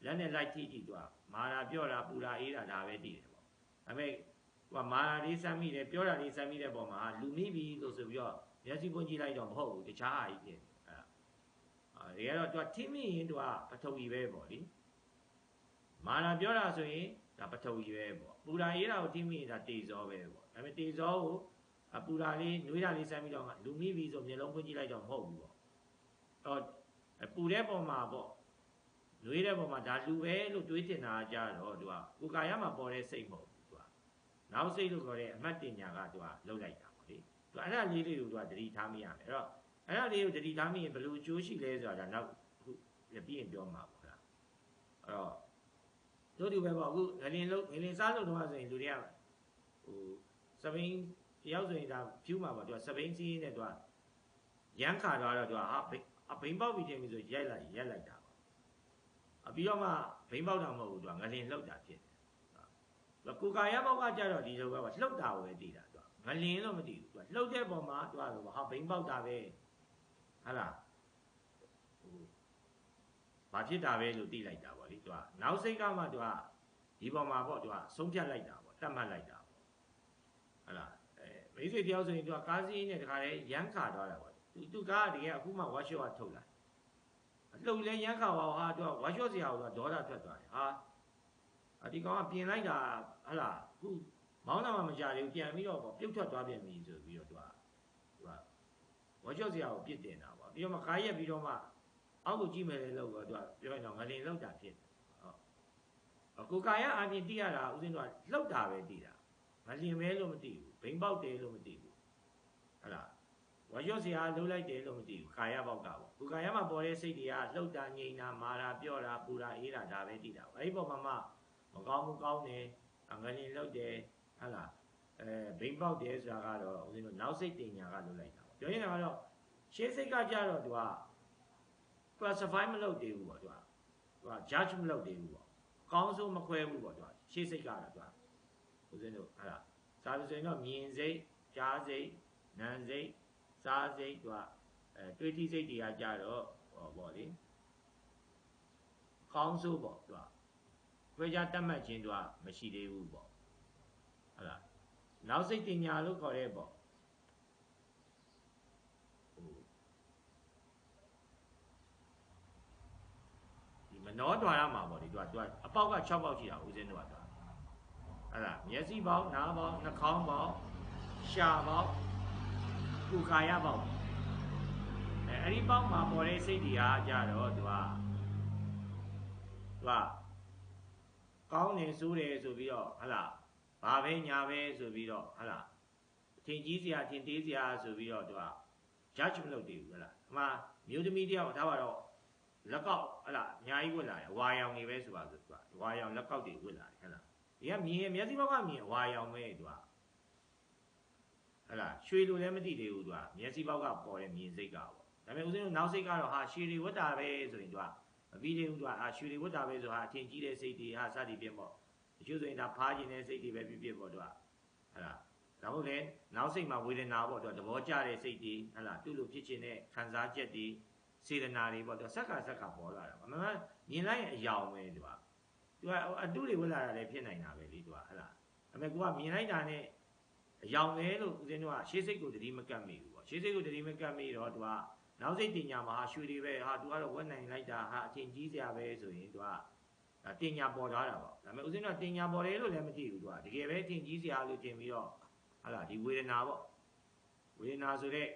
လက်နဲ့လိုက်ကြည့်ကြည့်သူကမာရာပြော့တာပူရာအေးတာဒါပဲတည်တယ်ပေါ့ဒါပေမဲ့သူကမာရာလေးစမ်းမိတယ်ပြော့တာလေးစမ်းမိတဲ့ပုံမှာလူမိပြီလို့ဆိုပြီးတော့မျက်စိပွင့်ကြည့်လိုက်တော့မဟုတ်ဘူးတခြားဟာကြီးဖြစ်တယ်တကယ်တော့သူကထိမိရင်သူကပထဝီပဲပေါ့လေမာနာပြောတာဆိုရင်ဒါပထဝီပဲပေါ့ပူရာအေးတာကိုထိမိရင်ဒါတေဇောပဲပေါ့ဒါပေမဲ့တေဇောကိုပူရာလေးနှွေးတာလေးစမ်းပြီးတော့လူမိပြီဆိုမျက်လုံးပွင့်ကြည့်လိုက်တော့မဟုတ်ဘူးပေါ့တော့ပူတဲ့ပုံမှာပေါ့နှွေးတဲ့ပုံမှာဒါလူပဲလို့တွေးတင်တာကြတော့သူကကိုကာယမှာပေါ်တဲ့စိတ်မဟုတ်ဘူးသူကနောက်စိတ်လို့ခေါ်တဲ့အမတ်တင်ညာကသူကလှုပ်လိုက်တာပေါ့လေသူအဲ့ဒါလေးတွေကိုသူကသတိထားမိရမယ်အဲ့တော့အဲ့ဒါလေးကိုတတိထားမိရင်ဘယ်လိုအကျိုးရှိလဲဆိုတာဒါနောက်ခုပြီးရင်ပြောမှာပေါ့လားအဲ့တော့တို့ဒီပဲပေါ့အခုငလင်စားလို့တော့ဆိုရင်လူတွေကဟိုစပိန်တယောက်ဆိုရင်ဒါဖြူးမှာပေါ့သူကစပိန်စီးနဲ့သူကရမ်းခါသွားတော့သူကဟာဘိန်းပေါက်ပြီးတင်ပြီဆိုရက်လိုက်တာပေါ့ပြီးတော့မှဘိန်းပေါက်တာမဟုတ်ဘူးသူကငလင်လှုပ်တာဖြစ်တယ်ကိုကာယပေါက်ကကြတော့ဒီလိုပဲပေါ့လှုပ်တာကိုပဲတည်တာသူကငလင်လို့မတည်ဘူးသူကလှုပ်တဲ့ပုံမှာသူကဆိုဟာဘိန်းပေါက်တာပဲဟာလားဟိုဘာဖြစ်တာပဲလို့သိလိုက်တာပေါ့လေသူကနောက်စိတ်ကမှသူကဒီပေါ်မှာပေါ့သူကဆုံးဖြတ်လိုက်တာပေါ့တတ်မှတ်လိုက်တာပေါ့ဟာလားမိတ်ဆွေတယောက်ဆိုရင်သူကကားစီးနဲ့တခါလေရမ်းခါသွားတာပေါ့သူကားကတကယ်အခုမှဝါရှော့ကထုတ်လာလှုပ်လဲရမ်းခါပါဟာသူကဝါရှော့စရာကိုဒေါသထွက်သွားတယ်ဟာဒီကောင်ကပြင်လိုက်တာဟာလားအခုမောင်းတာမှမကြသေးဘူးပြန်ပြီးတော့ပေါ့ပြုတ်ထွက်သွားပြန်ပြီဆိုပြီးတော့သူကဝါရှော့စရာကိုပြစ်တင်တာပေါ့ပြီးတော့မှကားရက်ပြီးတော့မှအောက်ကိုကြည့်မယ်လေလို့တော့သူကပြောရင်တော့ငလင်လောက်တာဖြစ်တယ်ဟုတ်ကိုကာယအပြင်တိရတာဦးဇင်းတို့ကလှုပ်တာပဲတိတာငလင်ပဲလို့မသိဘူးဘိန်းပေါက်တယ်လို့မသိဘူးဟုတ်လားဝါရော့စရာလှုပ်လိုက်တယ်လို့မသိဘူးကာယပေါက်ကပေါ့ကိုကာယမှာပေါ်တဲ့စိတ်တွေကလှုပ်တာငြိမ်တာမာတာပြော့တာပူတာအေးတာဒါပဲတိတာအဲ့ဒီပုံမှာမှမကောင်းဘူးကောင်းတယ်ငလင်လှုပ်တယ်ဟုတ်လားဘိန်းပေါက်တယ်ဆိုတာကတော့ဦးဇင်းတို့နောက်စိတ်တင်ညာကလှုပ်လိုက်တာပေါ့ပြောရင်ကတော့ရှေးစိတ်ကကြတော့သူကclassify မလုပ်သေးဘူးပေါ့သူက judge မလုပ်သေးဘူးပေါ့အကောင်းဆုံးမခွဲဘူးပေါ့သူကရှေ့စိတ်ကတော့သူကဦးဇင်းတို့ဟာလားစာလို့ဆိုရင်တော့မြင်စိတ်ကြားစိတ်နာမ်စိတ်စားစိတ်သူကတွေးတိစိတ်တွေကကြတော့ဟောပေါ့လေအကောင်းဆုံးပေါ့သူကခွဲခြားတတ်မှတ်ခြင်းသူကမရှိသေးဘူးပေါ့ဟာလားနောက်စိတ်တင်ညာလို့ခေါ်တဲ့ပေါ့မနောဒွါရမှာပေါ့ဒီသူကအပေါက်က6ပေါက်ရှိတာဦးဇင်းတို့က là nhớ gì bao nào bao nó không bao xa bao cụ kaya bao đi bao mà bỏ đi xây đi à cha đó và có nên số đề số ví dụ là bà về nhà về số ví dụ là thiên chí gì à thiên tế gì à số ví dụ giá trị lâu điều là mà nhiều cái media tháo vào đó lắc cao là nhà ý quên lại hoài ông như vậy số bao nhiêu hoài ông lắc cao điều quên lại là giờ miếng gì bao nhiêu miếng hoài ông mấy là suy luôn em đi điều miếng gì bao nhiêu bỏ em miếng gì caoแต่မဲ့ဦးဇင်းတို့နောက်စိတ်ကတော့ဟာရွှေတွေဝတ်တာပဲဆိုရင်ဗီဒီယိုဟာရွှေတွေဝတ်တာပဲဆိုဟာအထင်ကြီးတဲ့စိတ်တွေဟာစသည်ဖြင့်ပေါ့တချို့ဆိုရင်ဒါဖားခြင်းတဲ့စိတ်တွေပဲဖြစ်ပေါ့ဟဲ့လားဒါဟုတ်လေနောက်စိတ်မှာဝေဒနာပေါ့သဘောကျတဲ့စိတ်တွေဟဲ့လားသူ့လိုဖြစ်ခြင်းတဲ့ခံစားချက်တွေစေတနာတွေပေါ့ဆက်ကပေါ်လာတာအမှန်မြင်လိုက်ရင်အယောင်ပဲသူကအတုတွေဝတ်လာတာလည်းဖြစ်နိုင်တာပဲလေဟဲ့လားအမေကမြင်လိုက်တာနဲ့အယောင်ပဲလို့ဦးဇင်းတို့ကရှေးစိတ်ကိုတတိမကတ်မိဘူးပေါ့ရှေးစိတ်ကိုတတိမကတ်မိတော့သူကနောက်စိတ်တင်ညာမှာရွှေတွေပဲဟာသူကတော့ဝက်နိုင်လိုက်တာဟာအထင်ကြီးစရာပဲဆိုရင်သူကတင်ညာပေါ်ထားတာပေါ့ဒါပေမဲ့ဦးဇင်းကတင်ညာပေါ်တယ်လို့လည်းမသိဘူးသူကတကယ်ပဲထင်ကြီးစရာလို့ထင်ပြီးတော့ဟာလားဒီဝေဒနာပေါ့ဝေဒနာဆိုတဲ့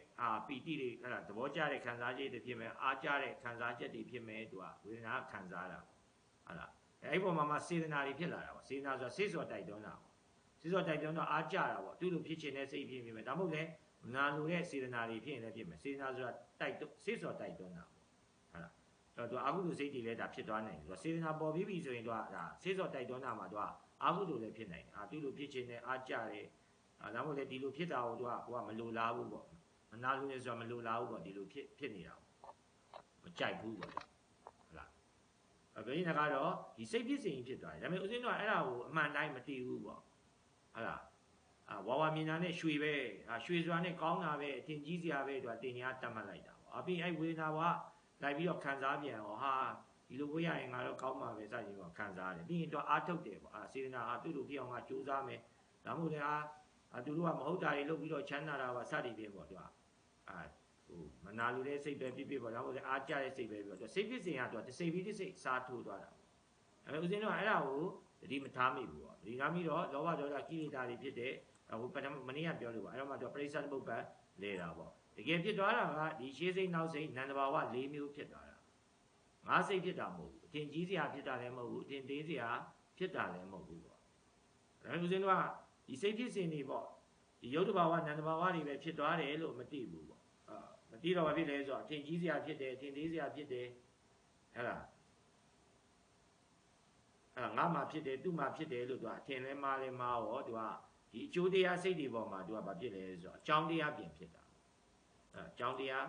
ပီတိတွေဟာလားသဘောကျတဲ့ခံစားချက်တွေဖြစ်မယ်အားကျတဲ့ခံစားချက်တွေဖြစ်မယ်သူကဝေဒနာခံစားတာဟာလားအဲ့ပေါ်မှာစေတနာတွေဖြစ်လာတာပေါ့စေတနာဆိုတာစိတ်စောတိုက်တွန်းတာပေါ့စိတ်စောတိုက်တွန်းတော့အားကျတာပေါ့သူ့လိုဖြစ်ခြင်းနဲ့စိတ်ဖြစ်နေမယ်ဒါမှမဟုတ်လေနာလိုတဲ့စေတနာတွေဖြစ်ရင်လည်းဖြစ်မယ်စေတနာဆိုတာစိတ်စောတိုက်တွန်းတာပေါ့ဟုတ်လားအဲ့တော့သူအာဟုတုစိတ်တွေလည်းဒါဖြစ်သွားနိုင်တယ်သူစေတနာပေါ်ပြီးပြီဆိုရင်သူကဒါစိတ်စောတိုက်တွန်းတာမှာသူကအာဟုတုလည်းဖြစ်နိုင်တယ်သူ့လိုဖြစ်ခြင်းနဲ့အားကျတယ်ဒါမှမဟုတ်လေဒီလိုဖြစ်တာကိုသူကမလိုလားဘူးပေါ့မနာလိုနေဆိုတာမလိုလားဘူးပေါ့ဒီလိုဖြစ်နေတာမကြိုက်ဘူးပေါ့ဟုတ်လားဘယ်နည်းကတော့ဒီစိတ်ဖြစ်စဉ်ဖြစ်သွားတယ်ဒါပေမဲ့ဦးဇင်းတို့ကအဲ့ဒါကိုအမှန်တိုင်းမသိဘူးပေါ့ဟုတ်လားဝါမြင်တာနဲ့ရွှေပဲရွှေစွာနဲ့ကောင်းတာပဲအထင်ကြီးစရာပဲသူကတင်ညာတတ်မှတ်လိုက်တာပေါ့အပြင်အဲ့ဝေဒနာကလိုက်ပြီးတော့ခံစားပြန်ရောဟာဒီလိုဝေးရရင်ငါတော့ကောင်းမှာပဲစသဖြင့်ပေါ့ခံစားရတယ်ပြီးရင်တော့အားထုတ်တယ်ပေါ့စေတနာသူ့လိုဖြစ်အောင်ကြိုးစားမယ်ဒါမှမဟုတ်လည်းသူတို့ကမဟုတ်တာတွေလုပ်ပြီးတော့ချမ်းသာတာပါစသည်ဖြင့်ပေါ့သူကမနာလိုတဲ့စိတ်ပဲဖြစ်ပေါ့ဒါမှမဟုတ်လည်းအားကျတဲ့စိတ်ပဲဖြစ်တော့စိတ်ဖြစ်စဉ်ကသူကတစ်စိတ်ပြီးတစ်စိတ်စားထိုးသွားတာပေါ့ဦးဇင်းတို့ကအဲ့ဒါကိုတတိမထားမိဘူးပေါ့တတိထားမိတော့လောဘဒေါသကိလေသာတွေဖြစ်တဲ့ပထမနေ့ကပြောလို့ပါအဲ့တော့မှသူပရိစ္ဆသမုပ္ပါလဲတာပေါ့တကယ်ဖြစ်သွားတာကဒီရှေးစိတ်နောက်စိတ်နန္တဘာဝ၄မျိုးဖြစ်သွားတာငါးစိတ်ဖြစ်တာမဟုတ်ဘူးအထင်ကြီးစရာဖြစ်တာလည်းမဟုတ်ဘူးအထင်သေးစရာဖြစ်တာလည်းမဟုတ်ဘူးပေါ့ဒါပေမဲ့ဦးဇင်းတို့ကဒီစိတ်ဖြစ်စဉ်တွေပေါ့ဒီယုတ်တဘာဝနန္တဘာဝတွေပဲဖြစ်သွားတယ်လို့မသိဘူးပေါ့မသိတော့ဘာဖြစ်လဲဆိုတော့အထင်ကြီးစရာဖြစ်တယ်အထင်သေးစရာဖြစ်တယ်ဟဲ့လားငါမှဖြစ်တယ်သူ့မှဖြစ်တယ်လို့သူကအထင်လဲမှားလဲမှားရောသူကဒီအကျိုးတရားစိတ်တွေပေါ်မှာသူကဘာဖြစ်လဲဆိုတော့အကြောင်းတရားပြင်ဖြစ်တာအကြောင်းတရား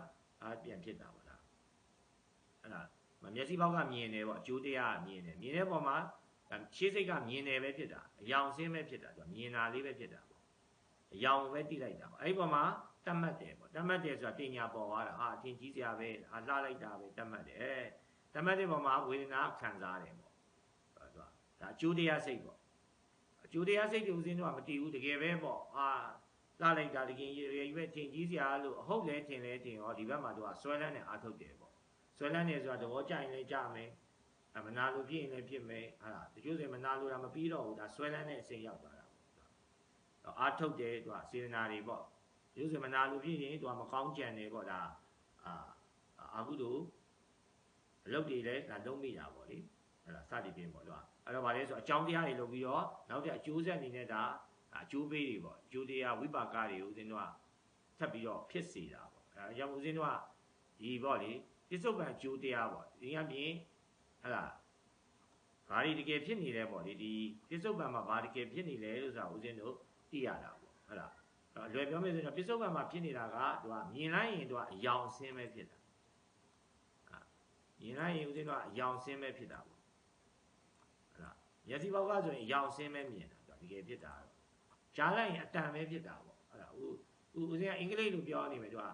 ပြင်ဖြစ်တာပေါ့လားအဲ့ဒါမျက်စိဘောက်ကမြင်တယ်ပေါ့အကျိုးတရားမြင်တယ်မြင်တဲ့ပေါ်မှာရှေးစိတ်ကမြင်တယ်ပဲဖြစ်တာအယောင်ဆင်းပဲဖြစ်တာသူကမြင်တာလေးပဲဖြစ်တာပေါ့အယောင်ပဲတိလိုက်တာပေါ့အဲ့ဒီပေါ်မှာတတ်မှတ်တယ်ပေါ့တတ်မှတ်တယ်ဆိုတာတင်ညာပေါ်သွားတာအထင်ကြီးစရာပဲလှလိုက်တာပဲတတ်မှတ်တယ်တတ်မှတ်တဲ့ပေါ်မှာဝေဒနာခံစားတယ်ပေါ့ဒါအကျိုးတရားစိတ်ပေါ့အကျိုးတရားစိတ်တွေဦးဇင်းတို့ကမတည်ဘူးတကယ်ပဲပေါ့လှလိုက်တာတကယ်ရွယ်ပဲထင်ကြီးစရာလို့အဟုတ်လဲထင်လဲထင်ရောဒီဘက်မှာသူကဆွဲလန်းနဲ့အားထုတ်တယ်ပေါ့ဆွဲလန်းနေဆိုတာသဘောကျရင်လည်းကြမယ်မနာလိုဖြစ်ရင်လည်းဖြစ်မယ်တချို့ဆိုမနာလိုတာမပြီးတော့ဘူးဒါဆွဲလန်းတဲ့အစိတ်ရောက်သွားတာပေါ့အားထုတ်တယ်သူကစေတနာတွေပေါ့တချို့ဆိုမနာလိုဖြစ်ရင်သူကမကောင်းကြံတယ်ပေါ့ဒါအာဟုတုအလုပ်တွေလည်းဒါလုံးမိတာပေါ့လေစသည်ဖြင့်ပေါ့သူကအဲ့တော့ဗာလဲဆိုအကြောင်းတရားတွေလုပ်ပြီးတော့နောက်တဲ့အကျိုးဆက်အနေနဲ့ဒါအကျိုးပေးတွေပေါ့အကျိုးတရားဝိပါကတွေဦးဇင်းတို့ကထပ်ပြီးတော့ဖြစ်စေတာပေါ့အဲကြောင့်ဦးဇင်းတို့ကဒီပေါ့လေပြစ္ဆုတ်ပံအကျိုးတရားပေါ့ဒီကပြင်ဟဲ့လားဘာတွေတကယ်ဖြစ်နေလဲပေါ့လေဒီပြစ္ဆုတ်ပံမှာဘာတကယ်ဖြစ်နေလဲလို့ဆိုတာဦးဇင်းတို့သိရတာပေါ့ဟဲ့လားလွယ်ပြောမယ်ဆိုရင်ပြစ္ဆုတ်ပံမှာဖြစ်နေတာကသူကမြင်လိုက်ရင်သူကအယောင်ဆင်းပဲဖြစ်တာမြင်လိုက်ရင်ဦးဇင်းတို့ကအယောင်ဆင်းပဲဖြစ်တာပေါ့မျက်စိဘောက်ကဆိုရင်အယောင်ဆင်းပဲမြင်တာတကယ်ဖြစ်တာတော့ကြားလိုက်ရင်အတန်ပဲဖြစ်တာပေါ့အဲ့ဒါဦးစင်းကအင်္ဂလိပ်လိုပြောနေမယ်သူက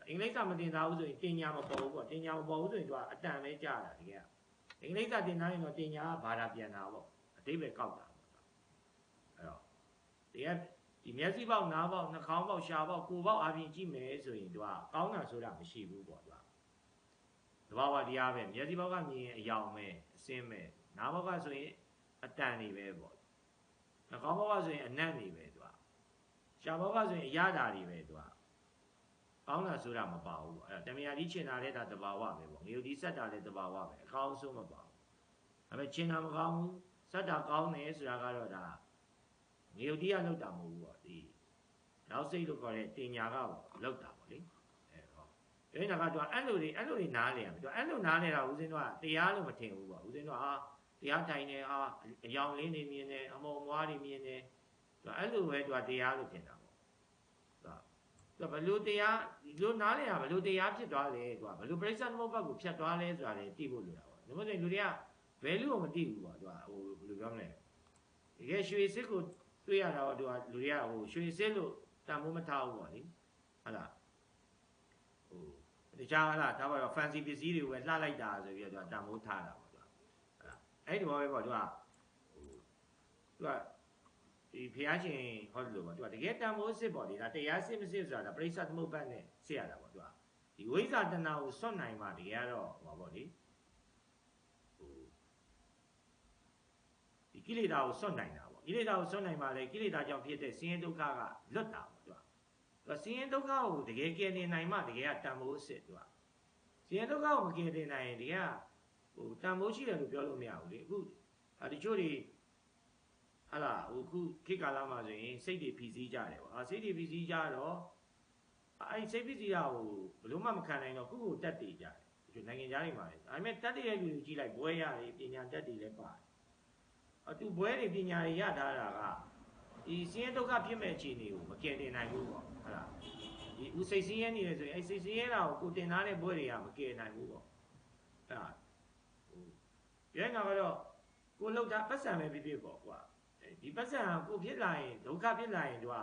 အင်္ဂလိပ်စာမတင်သားဘူးဆိုရင်တင်ညာမပေါ်ဘူးပေါ့တင်ညာမပေါ်ဘူးဆိုရင်သူကအတန်ပဲကြားတာတကယ်ကအင်္ဂလိပ်စာတင်သားရင်တော့တင်ညာကဘာသာပြန်တာပေါ့အတိတ်ပဲကောက်တာပေါ့အဲ့တော့ဒီမျက်စိဘောက်နားဘောက်နှာခေါင်းဘောက်ရှားဘောက်ကိုယ်ဘောက်အပြင်ကြည့်မယ်ဆိုရင်သူကကောင်းတာဆိုတာမရှိဘူးပေါ့သူကသဘာဝတရားပဲမျက်စိဘောက်ကမြင်ရင်အယောင်ပဲအစင်းပဲနားဘောက်ကဆိုရင်အတန်တွေပဲပေါ့ ကောင်းဘဝဆိုရင်အနတ်နေပဲသူကရှားဘဝဆိုရင်အရသာတွေပဲသူကကောင်းတာဆိုတာမပါဘူးအဲ့ဒါတမယာကြီးချင်တာလည်းဒါတဘာဝပဲပေါ့ငရုတ်ဒီစက်တာလည်းတဘာဝပဲအကောင်းဆုံးမပါဘူးဒါပေမဲ့ချင်တာမကောင်းဘူးစက်တာကောင်းတယ်ဆိုတာကတော့ဒါငရုတ်ဒီကလောက်တာမဟုတ်ဘူးပေါ့ဒီနောက်စိတ်လို့ခေါ်တဲ့တင်ညာကလောက်တာပေါ့လေအဲ့တော့အဲ့ဒါကတော့အဲ့လိုတွေနားလေရမယ်သူအဲ့လိုနားလေတာဦးစင်းတို့ကတရားလို့မထင်ဘူးပေါ့ဦးစင်းတို့ဟာတရားထိုင်နေဟာအယောင်လေးနေမြင်နေအမောင်မွားတွေမြင်နေသူအဲ့လိုပဲသူကတရားလို့ထင်တာပေါ့သူဘလို့တရားဒီလိုနားလေရဘလို့တရားဖြစ်သွားလဲသူကဘလို့ပြိဿသမုပ္ပါကိုဖြတ်သွားလဲဆိုတာလေသိဖို့လိုတာပေါ့ဒါမှမဟုတ်လူတွေက value ကိုမသိဘူးပေါ့သူကဟိုဘယ်လိုပြောမလဲတကယ်ရွှေစစ်ကိုတွေ့ရတာတော့သူကလူတွေကဟိုရွှေစစ်လို့တန်ဖိုးမထားဘူးပေါ့လေဟုတ်လားဟိုတခြားဟာလားဒါပါတော့ fancy ပစ္စည်းတွေကိုပဲလှလိုက်တာဆိုပြီးတော့သူကတန်ဖိုးထားတာပေါ့သူကဟုတ်လားအဲ့ဒီဘောပဲပေါ့သူကဒီဖျားရှင်ဟောတယ်လို့ပေါ့သူကတကယ်တန်ဖိုးစစ်ပေါ့ဒီဒါတရားစစ်မစစ်ဆိုတာဒါပြိဿသမုပ္ပါနဲ့စစ်ရတာပေါ့သူကဒီဝိဇ္ဇာတဏှာကိုစွန့်နိုင်မှတကယ်ကတော့ဟောပေါ့လေဒီကိလေသာကိုစွန့်နိုင်တာပေါ့ကိလေသာကိုစွန့်နိုင်မှလည်းကိလေသာကြောင့်ဖြစ်တဲ့ဆင်းရဲဒုက္ခကလွတ်တာပေါ့သူကဆင်းရဲဒုက္ခကိုတကယ်ကယ်တင်နိုင်မှတကယ်ကတန်ဖိုးစစ်သူကဆင်းရဲဒုက္ခကိုမကယ်တင်နိုင်ရင်တကယ်ကဟိုတန်ဖိုးရှိတယ်လို့ပြောလို့မရဘူးလေအခုဒီချို့တွေဟာလာဟိုခုခေတ်ကာလမှာဆိုရင်စိတ်တွေဖြီးစည်းကြတယ်ပေါ့စိတ်တွေဖြီးစည်းကြတော့အဲ့စိတ်ဖြီးစည်းတာကိုဘလို့မှမခံနိုင်တော့ခုကိုတက်တည်ကြတယ်ဒီနိုင်ငံသားတွေမှာလေဒါပေမဲ့တက်တည်ရဲ့လူကိုကြည့်လိုက်ဘွဲရတယ်ပညာတက်တည်လည်းပါတယ်သူဘွဲတွေပညာတွေရထားတာကဒီဆင်းရဲဒုက္ခဖြစ်မဲ့အခြေအနေကိုမကယ်တင်နိုင်ဘူးပေါ့ဟုတ်လားဒီဦးစိတ်ဆင်းရဲနေတယ်ဆိုရင်အဲ့စိတ်ဆင်းရဲတာကိုကိုတင်ထားတဲ့ဘွဲတွေကမကယ်နိုင်ဘူးပေါ့အဲ့ဒါဟိုပြောရင်တော့ကိုလောက်တာပတ်စံပဲဖြစ်ပေါ့ကွာဒီပတ်စံကိုဖြစ်လာရင်ဒုက္ခဖြစ်လာရင်သူကဘာ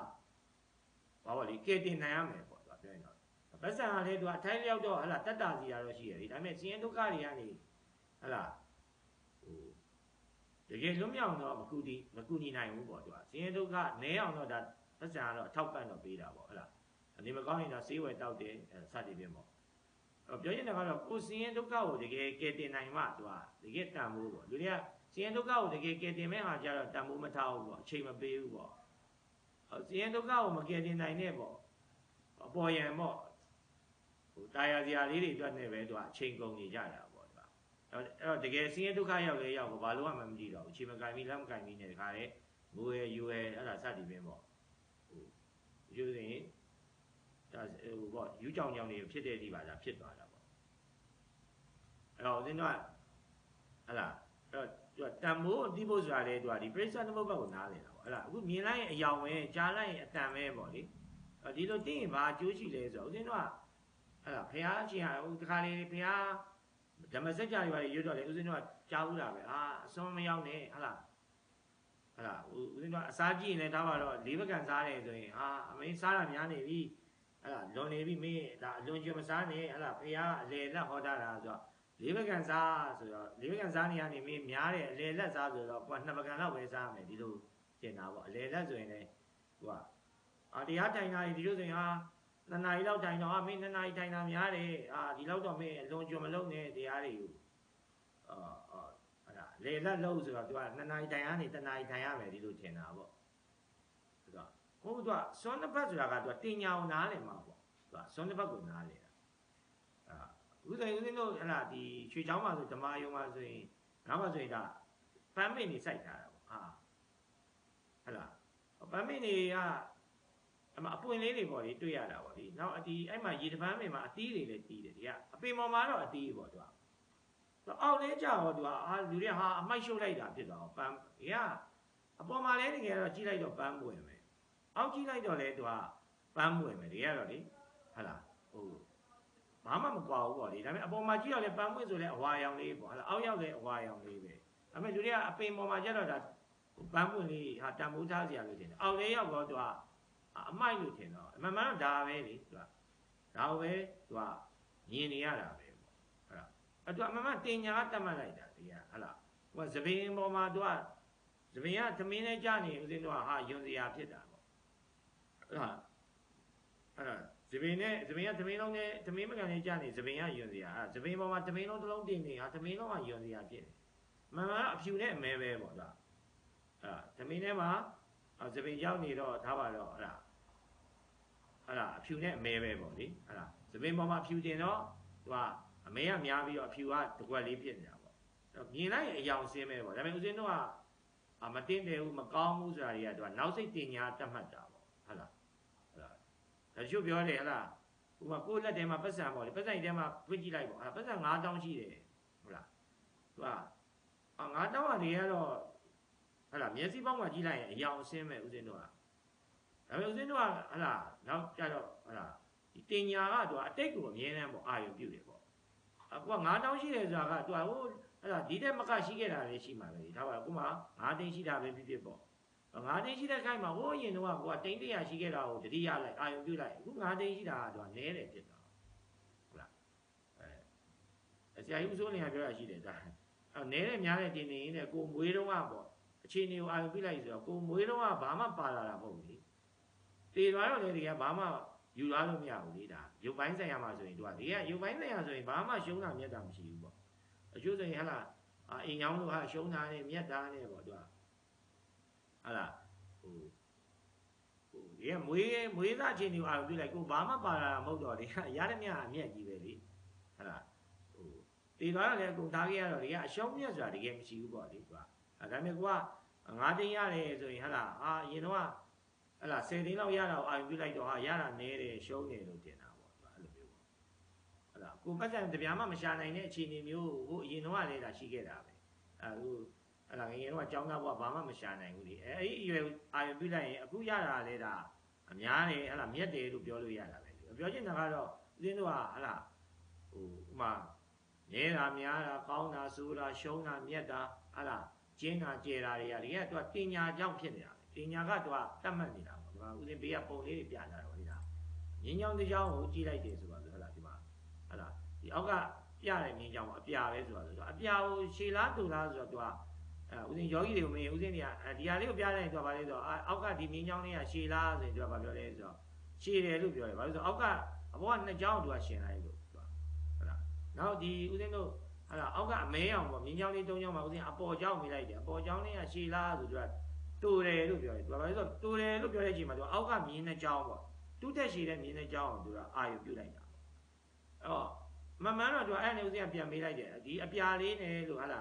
ပေါ့လေကယ်တင်နိုင်ရမယ်ပေါ့သူကပြောရင်တော့ပတ်စံကလည်းသူကအထိုင်းလျောက်တော့ဟလာတတ္တာစီရတော့ရှိရလေဒါပေမဲ့ဆင်းရဲဒုက္ခတွေကနေဟလာဟိုတကယ်လွတ်မြောက်တော့မကူညီနိုင်ဘူးပေါ့သူကဆင်းရဲဒုက္ခနည်းအောင်တော့ဒါပတ်စံကတော့အထောက်ပံ့တော့ပေးတာပေါ့ဟလာအနေမကောင်းရင်တော့ဆေးဝယ်တောက်တယ်စသည်ဖြင့်ပေါ့ပြောရင်တော့ကိုဆင်းရဲဒုက္ခကိုတကယ်ကယ်တင်နိုင်မှသူကတကယ်တန်ဖို့ပေါ့လူတွေကဆင်းရဲဒုက္ခကိုတကယ်ကယ်တင်မဲ့ဟာကြတော့တန်ဖိုးမထားဘူးပေါ့အချိန်မပေးဘူးပေါ့ဆင်းရဲဒုက္ခကိုမကယ်တင်နိုင်နဲ့ပေါ့အပေါ်ယံပေါ့ဟိုတာယာစရာလေးတွေအတွက်နဲ့ပဲသူကအချိန်ကုန်နေကြတာပေါ့သူကအဲ့တော့တကယ်ဆင်းရဲဒုက္ခရောက်လဲရောက်ဘာလို့မှမကြည့်တော့ဘူးအချိန်မကင်ပြီးလက်မကင်ပြီးနေတခါလေငိုရယူရအဲ့ဒါစသည်ပင်ပေါ့ဟိုယူရင်ဒါဟိုပေါ့ယူကြောင်ကြောင်တွေဖြစ်တဲ့အထိပါဒါဖြစ်သွားတာပေါ့အဲ့တော့ဦးဇင်းတို့ကဟလာအဲ့တော့တန်မိုးတိဖို့ဆိုတာလေသူကဒီပြိဿသမုပ္ပါကိုနားလည်တာပေါ့ဟလာအခုမြင်လိုက်ရင်အယောင်ပဲကြားလိုက်ရင်အတန်ပဲပေါ့လေဒီလိုသိရင်ဘာအကျိုးရှိလဲဆိုတော့ဦးဇင်းတို့ကဟလာဖះချင်းဟာဟိုတခါလေဖះဓမ္မစကြာတွေပါလေရွတ်တော့လေဦးဇင်းတို့ကကြားဘူးတာပဲအစွန်းမရောက်နဲ့ဟလာဦးဇင်းတို့ကအစားကြည့်ရင်လည်းဒါပါတော့၄ဘက်ကစားတယ်ဆိုရင်အမင်းစားတာများနေပြီဟလာလွန်နေပြီမင်းဒါအလွန်ကျွမစားနဲ့ဟလာဖះအလေလက်ဟောတာဆိုတော့၄ဘကန်စားဆိုတော့၄ဘကန်စားနေရနေမင်းများတယ်အလေလက်စားဆိုတော့ကိုက2ဘကန်လောက်ပဲစားမယ်ဒီလိုကျင်တာပေါ့အလေလက်ဆိုရင်လည်းကိုကတရားတိုင်တာဒီလိုဆိုရင်2နာရီလောက်တိုင်တော့မင်း2နာရီတိုင်တာများတယ်ဒီလောက်တော့မင်းအလွန်ကျွံမလုံးနဲ့တရားတွေကိုအဲ့ဒါလေလက်လုံးဆိုတော့သူက2နာရီတိုင်ကနေ1နာရီတိုင်ရမယ်ဒီလိုထင်တာပေါ့ဆိုတော့ဟုတ်သူကစွန်းတစ်ပတ်ဆိုတာကသူကတင်ညာကိုနားလည်မှာပေါ့သူကစွန်းတစ်ပတ်ကိုနားလည်တာဦးဇင်းတို့ဟလာဒီရွှေချောင်းမှာဆိုဓမ္မယုံမှာဆိုရင်ငါးမှာဆိုရင်ဒါပန်းမင်းနေစိုက်ထားတာပေါ့ဟလာပန်းမင်းတွေကအပွင့်လေးတွေပေါ့လေတွေ့ရတာပေါ့လေနောက်အဲ့မှာရေတပန်းမင်းမှာအသီးတွေလည်းတီးတယ်ဒီကအပင်ပေါ်မှာတော့အသီးပေါ့သူကအောက်လဲကြတော့သူကလူတွေအမိုက်ရှုပ်လိုက်တာဖြစ်သွားပန်းဒီကအပေါ်မှာလဲတကယ်တော့ကြီးလိုက်တော့ပန်းပွင့်မယ်အောက်ကြီးလိုက်တော့လဲသူကပန်းပွင့်မယ်ဒီကတော့လေဟလာဟိုဘာမှမကွာဘူးပေါ့လေဒါပေမဲ့အပေါ်မှာကြည့်တော့လေပန်းပွင့်ဆိုလဲအဝါရောင်လေးပေါ့ဟလာအောက်ရောက်လဲအဝါရောင်လေးပဲဒါပေမဲ့လူတွေကအပင်ပေါ်မှာကျတော့ဒါပန်းပွင့်လေးတန်ဖိုးထားစရာလို့ထင်တယ်အောက်လဲရောက်တော့သူကအမိုက်လို့ထင်တော့အမှန်မှန်တော့ဒါပဲလေသူကဒါပဲသူကမြင်နေရတာပဲပေါ့အဲ့ဒါသူအမှန်မှန်တင်ညာတတ်မှတ်လိုက်တာဒီကဟလာသူကသပင်ပေါ်မှာသူကသပင်ကသမင်းနဲ့ကြာနေဦးစင်းတို့ကယွန်စရာဖြစ်တာပေါ့အဲ့ဒါသပင်ကသမင်းလုံးနဲ့သမင်းမကန်နဲ့ကြာနေသပင်ကယွန်စရာသပင်ပေါ်မှာသမင်းလုံးတစ်လုံးတင်နေသမင်းလုံးကယွန်စရာဖြစ်တယ်မှန်မှန်အဖြူနဲ့အမဲပဲပေါ့သူကသမင်းထဲမှာ သပင်ရောက်နေတော့ထားပါတော့အဲ့ဒါအဖြူနဲ့အမဲပဲပေါ့လေအဲ့ဒါသပင်ပေါ်မှာအဖြူတင်တော့သူကအမဲကများပြီးတော့အဖြူကတကွက်လေးဖြစ်နေတာပေါ့မြင်လိုက်အယောင်စင်းပဲပေါ့ဒါပေမဲ့ဦးဇင်းတို့ကမတင်းတယ်ဘူးမကောင်းဘူးဆိုတာတွေကသူကနောက်စိတ်တင်ညာတတ်မှတ်တာပေါ့ဟုတ်လားဒါချို့ပြောတယ်ဟုတ်လားဥပမာကိုယ့်လက်ထဲမှာပတ်စံပေါ့လေပတ်စံထဲမှာဖွင့်ကြည့်လိုက်ပေါ့ပတ်စံ9000ရှိတယ်ဟုတ်လားသူက9000ကတွေကတော့ဟုတ်လားမျက်စိပေါက်မှာကြည့်လိုက်ရင်အယောင်အစင်းပဲဦးဇင်းတို့ကဒါပေမဲ့ဦးဇင်းတို့ကဟုတ်လားနောက်ကြတော့ဟုတ်လားဒီတင်ညာကသူကအတိတ်ကိုအမြဲတမ်းပေါ့အာရုံပြုတယ်ပေါ့အခုက9000ရှိတယ်ဆိုတာကသူကဟိုဟုတ်လားဒီတက်မကရှိခဲ့တာလည်းရှိမှာပဲဒါပါအခုမှ9သိန်းရှိတာပဲဖြစ်ပေါ့9သိန်းရှိတဲ့ခိုင်းမှာဟိုးရင်တော့ကိုကတိန်း100ရှိခဲ့တာကိုတတိယလိုက်အာရုံပြုလိုက်အခု9သိန်းရှိတာကသူကနည်းတယ်ဖြစ်သွားဟုတ်လားဆရာကြီးဦးစိုးလင်ကပြောတာရှိတယ်ဒါနည်းတယ်များတယ်တင်နေရင်လည်းကိုမွေးတော့ပေါ့အခြေအနေကိုအာရုံပြုလိုက်ဆိုတော့ကိုမွေးတော့ဘာမှပါလာတာမဟုတ်ဘူးလေတေသွားတော့လေဒီကဘာမှယူလာလို့မရဘူးလေဒါရုပ်ပိုင်းဆိုင်ရာမှာဆိုရင်သူကဒီကရုပ်ပိုင်းဆိုင်ရာဆိုရင်ဘာမှရှုံးတာမြတ်တာမရှိဘူးပေါ့အကျိုးဆိုရင်ဟလာအိမ်ရောင်းလို့ဟာရှုံးတာနဲ့မြတ်တာနဲ့ပေါ့သူကဟလာဒီကမွေးသားချင်းတွေအာရုံပြုလိုက်ကိုဘာမှပါလာတာမဟုတ်တော့ဒီကရတဲ့မြတ်အမြတ်ကြီးပဲလေဟလာတေသွားတော့လေကိုသားခဲ့ရတော့ဒီကအရှုံးမြတ်ဆိုတာတကယ်မရှိဘူးပေါ့လေသူကဒါပေမဲ့ကိုက9သိန်းရတယ်ဆိုရင်ဟလာအရင်တော့ဟလာ10သိန်းလောက်ရတာကိုအာရုံပြုလိုက်တော့ဟာရတာနည်းတယ်ရှုံးတယ်လို့တင်တာပေါ့အဲ့လိုမျိုးပေါ့ဟလာကိုပတ်စံတပြားမှမရှာနိုင်တဲ့အခြေအနေမျိုးဟိုအရင်တော့ကလည်းဒါရှိခဲ့တာပဲအခုဟလာငယ်ငယ်တော့ကျောင်းသားဘဝဘာမှမရှာနိုင်ဘူးလေအဲ့ဒီအရွယ်အာရုံပြုလိုက်ရင်အခုရတာလည်းဒါအများတယ်ဟလာမြက်တယ်လို့ပြောလို့ရတာပဲပြောချင်တာကတော့ဦးဇင်းတို့ကဟလာဥမာနဲတာများတာကောင်းတာဆိုးတာရှုံးတာမြက်တာဟလာကျင်းတာကျဲတာတွေကဒီကသူကတင်ညာကြောင့်ဖြစ်နေတာပဲတင်ညာကသူကတတ်မှတ်နေတာပေါ့ဒီမှာဦးဇင်းဘေးကပုံလေးတွေပြတာတော့ဒီလားငင်းချောင်းတစ်ချောင်းကိုကြည့်လိုက်တယ်ဆိုပါဆိုဟလာဒီမှာဟလာဒီအောက်ကပြတဲ့ငင်းချောင်းအပြာပဲဆိုတော့အပြာကိုရှည်လားတူလားဆိုတော့သူကဦးဇင်းယောဂီတွေကိုမင်းဦးဇင်းတွေကဒီဟာလေးကိုပြလိုက်ရင်သူကဘာလဲဆိုတော့အောက်ကဒီငင်းချောင်းလေးကရှည်လားဆိုရင်သူကဘာပြောလဲဆိုတော့ရှည်တယ်လို့ပြောတယ်ဘာလို့ဆိုတော့အောက်ကအဘောကနှစ်ချောင်းသူကရှင်လိုက်လို့သူကဟလာနောက်ဒီဦးဇင်းတို့ဟလာအောက်ကအမဲအောင်ပေါ့ငင်းချောင်းလေး၃ချောင်းမှာဦးဇင်းအပေါ်ချောင်းမိလိုက်တယ်အပေါ်ချောင်းလေးကရှည်လားဆိုသူကတူတယ်လို့ပြောတယ်သူကဘာလို့ဆိုတော့တူတယ်လို့ပြောတဲ့အချိန်မှာသူအောက်ကမြင်းနှစ်ချောင်းပေါ့တူးတက်ရှည်တဲ့မြင်းနှစ်ချောင်းကိုသူကအာရုံပြုလိုက်တာအဲ့တော့မမှန်တော့သူကအဲ့နဲ့ဦးဇင်းကပြန်မေးလိုက်တယ်ဒီအပြာလေးနဲ့လို့ဟလာ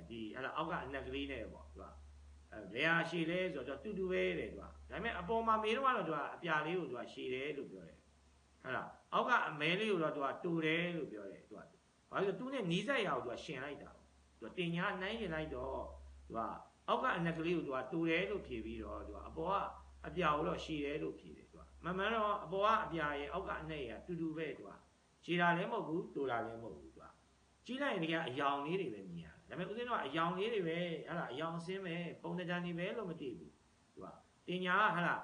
ဒီဟလာအောက်ကအနက်ကလေးနဲ့ပေါ့သူကဘယ်ဟာရှည်လဲဆိုတော့တူတူပဲတဲ့သူကဒါပေမဲ့အပေါ်မှာမေးတော့သူကအပြာလေးကိုသူကရှည်တယ်လို့ပြောတယ်ဟလာအောက်ကအမဲလေးကိုတော့သူကတူတယ်လို့ပြောတယ်သူကဘာလို့သူနဲ့နီးစပ်ရအောင်သူကရှင်လိုက်တာသူကတင်ညာနှိုင်းရှင်လိုက်တော့သူကအောက်ကအနက်ကလေးကိုသူကတူတယ်လို့ဖြေပြီးတော့သူကအပေါ်ကအပြာကိုတော့ရှည်တယ်လို့ဖြေတယ်သူကမှန်မှန်တော့အပေါ်ကအပြာရဲ့အောက်ကအနက်ရဲ့တူတူပဲသူကရှည်တာလည်းမဟုတ်ဘူးတူတာလည်းမဟုတ်ဘူးသူကကြည့်လိုက်ရင်တကယ်အယောင်လေးတွေပဲမြင်ရတယ်ဒါပေမဲ့ဦးဇင်းတို့ကအယောင်လေးတွေပဲဟလာအယောင်အစင်းပဲပုံတံတန်တွေပဲလို့မသိဘူးသူကတင်ညာကဟလ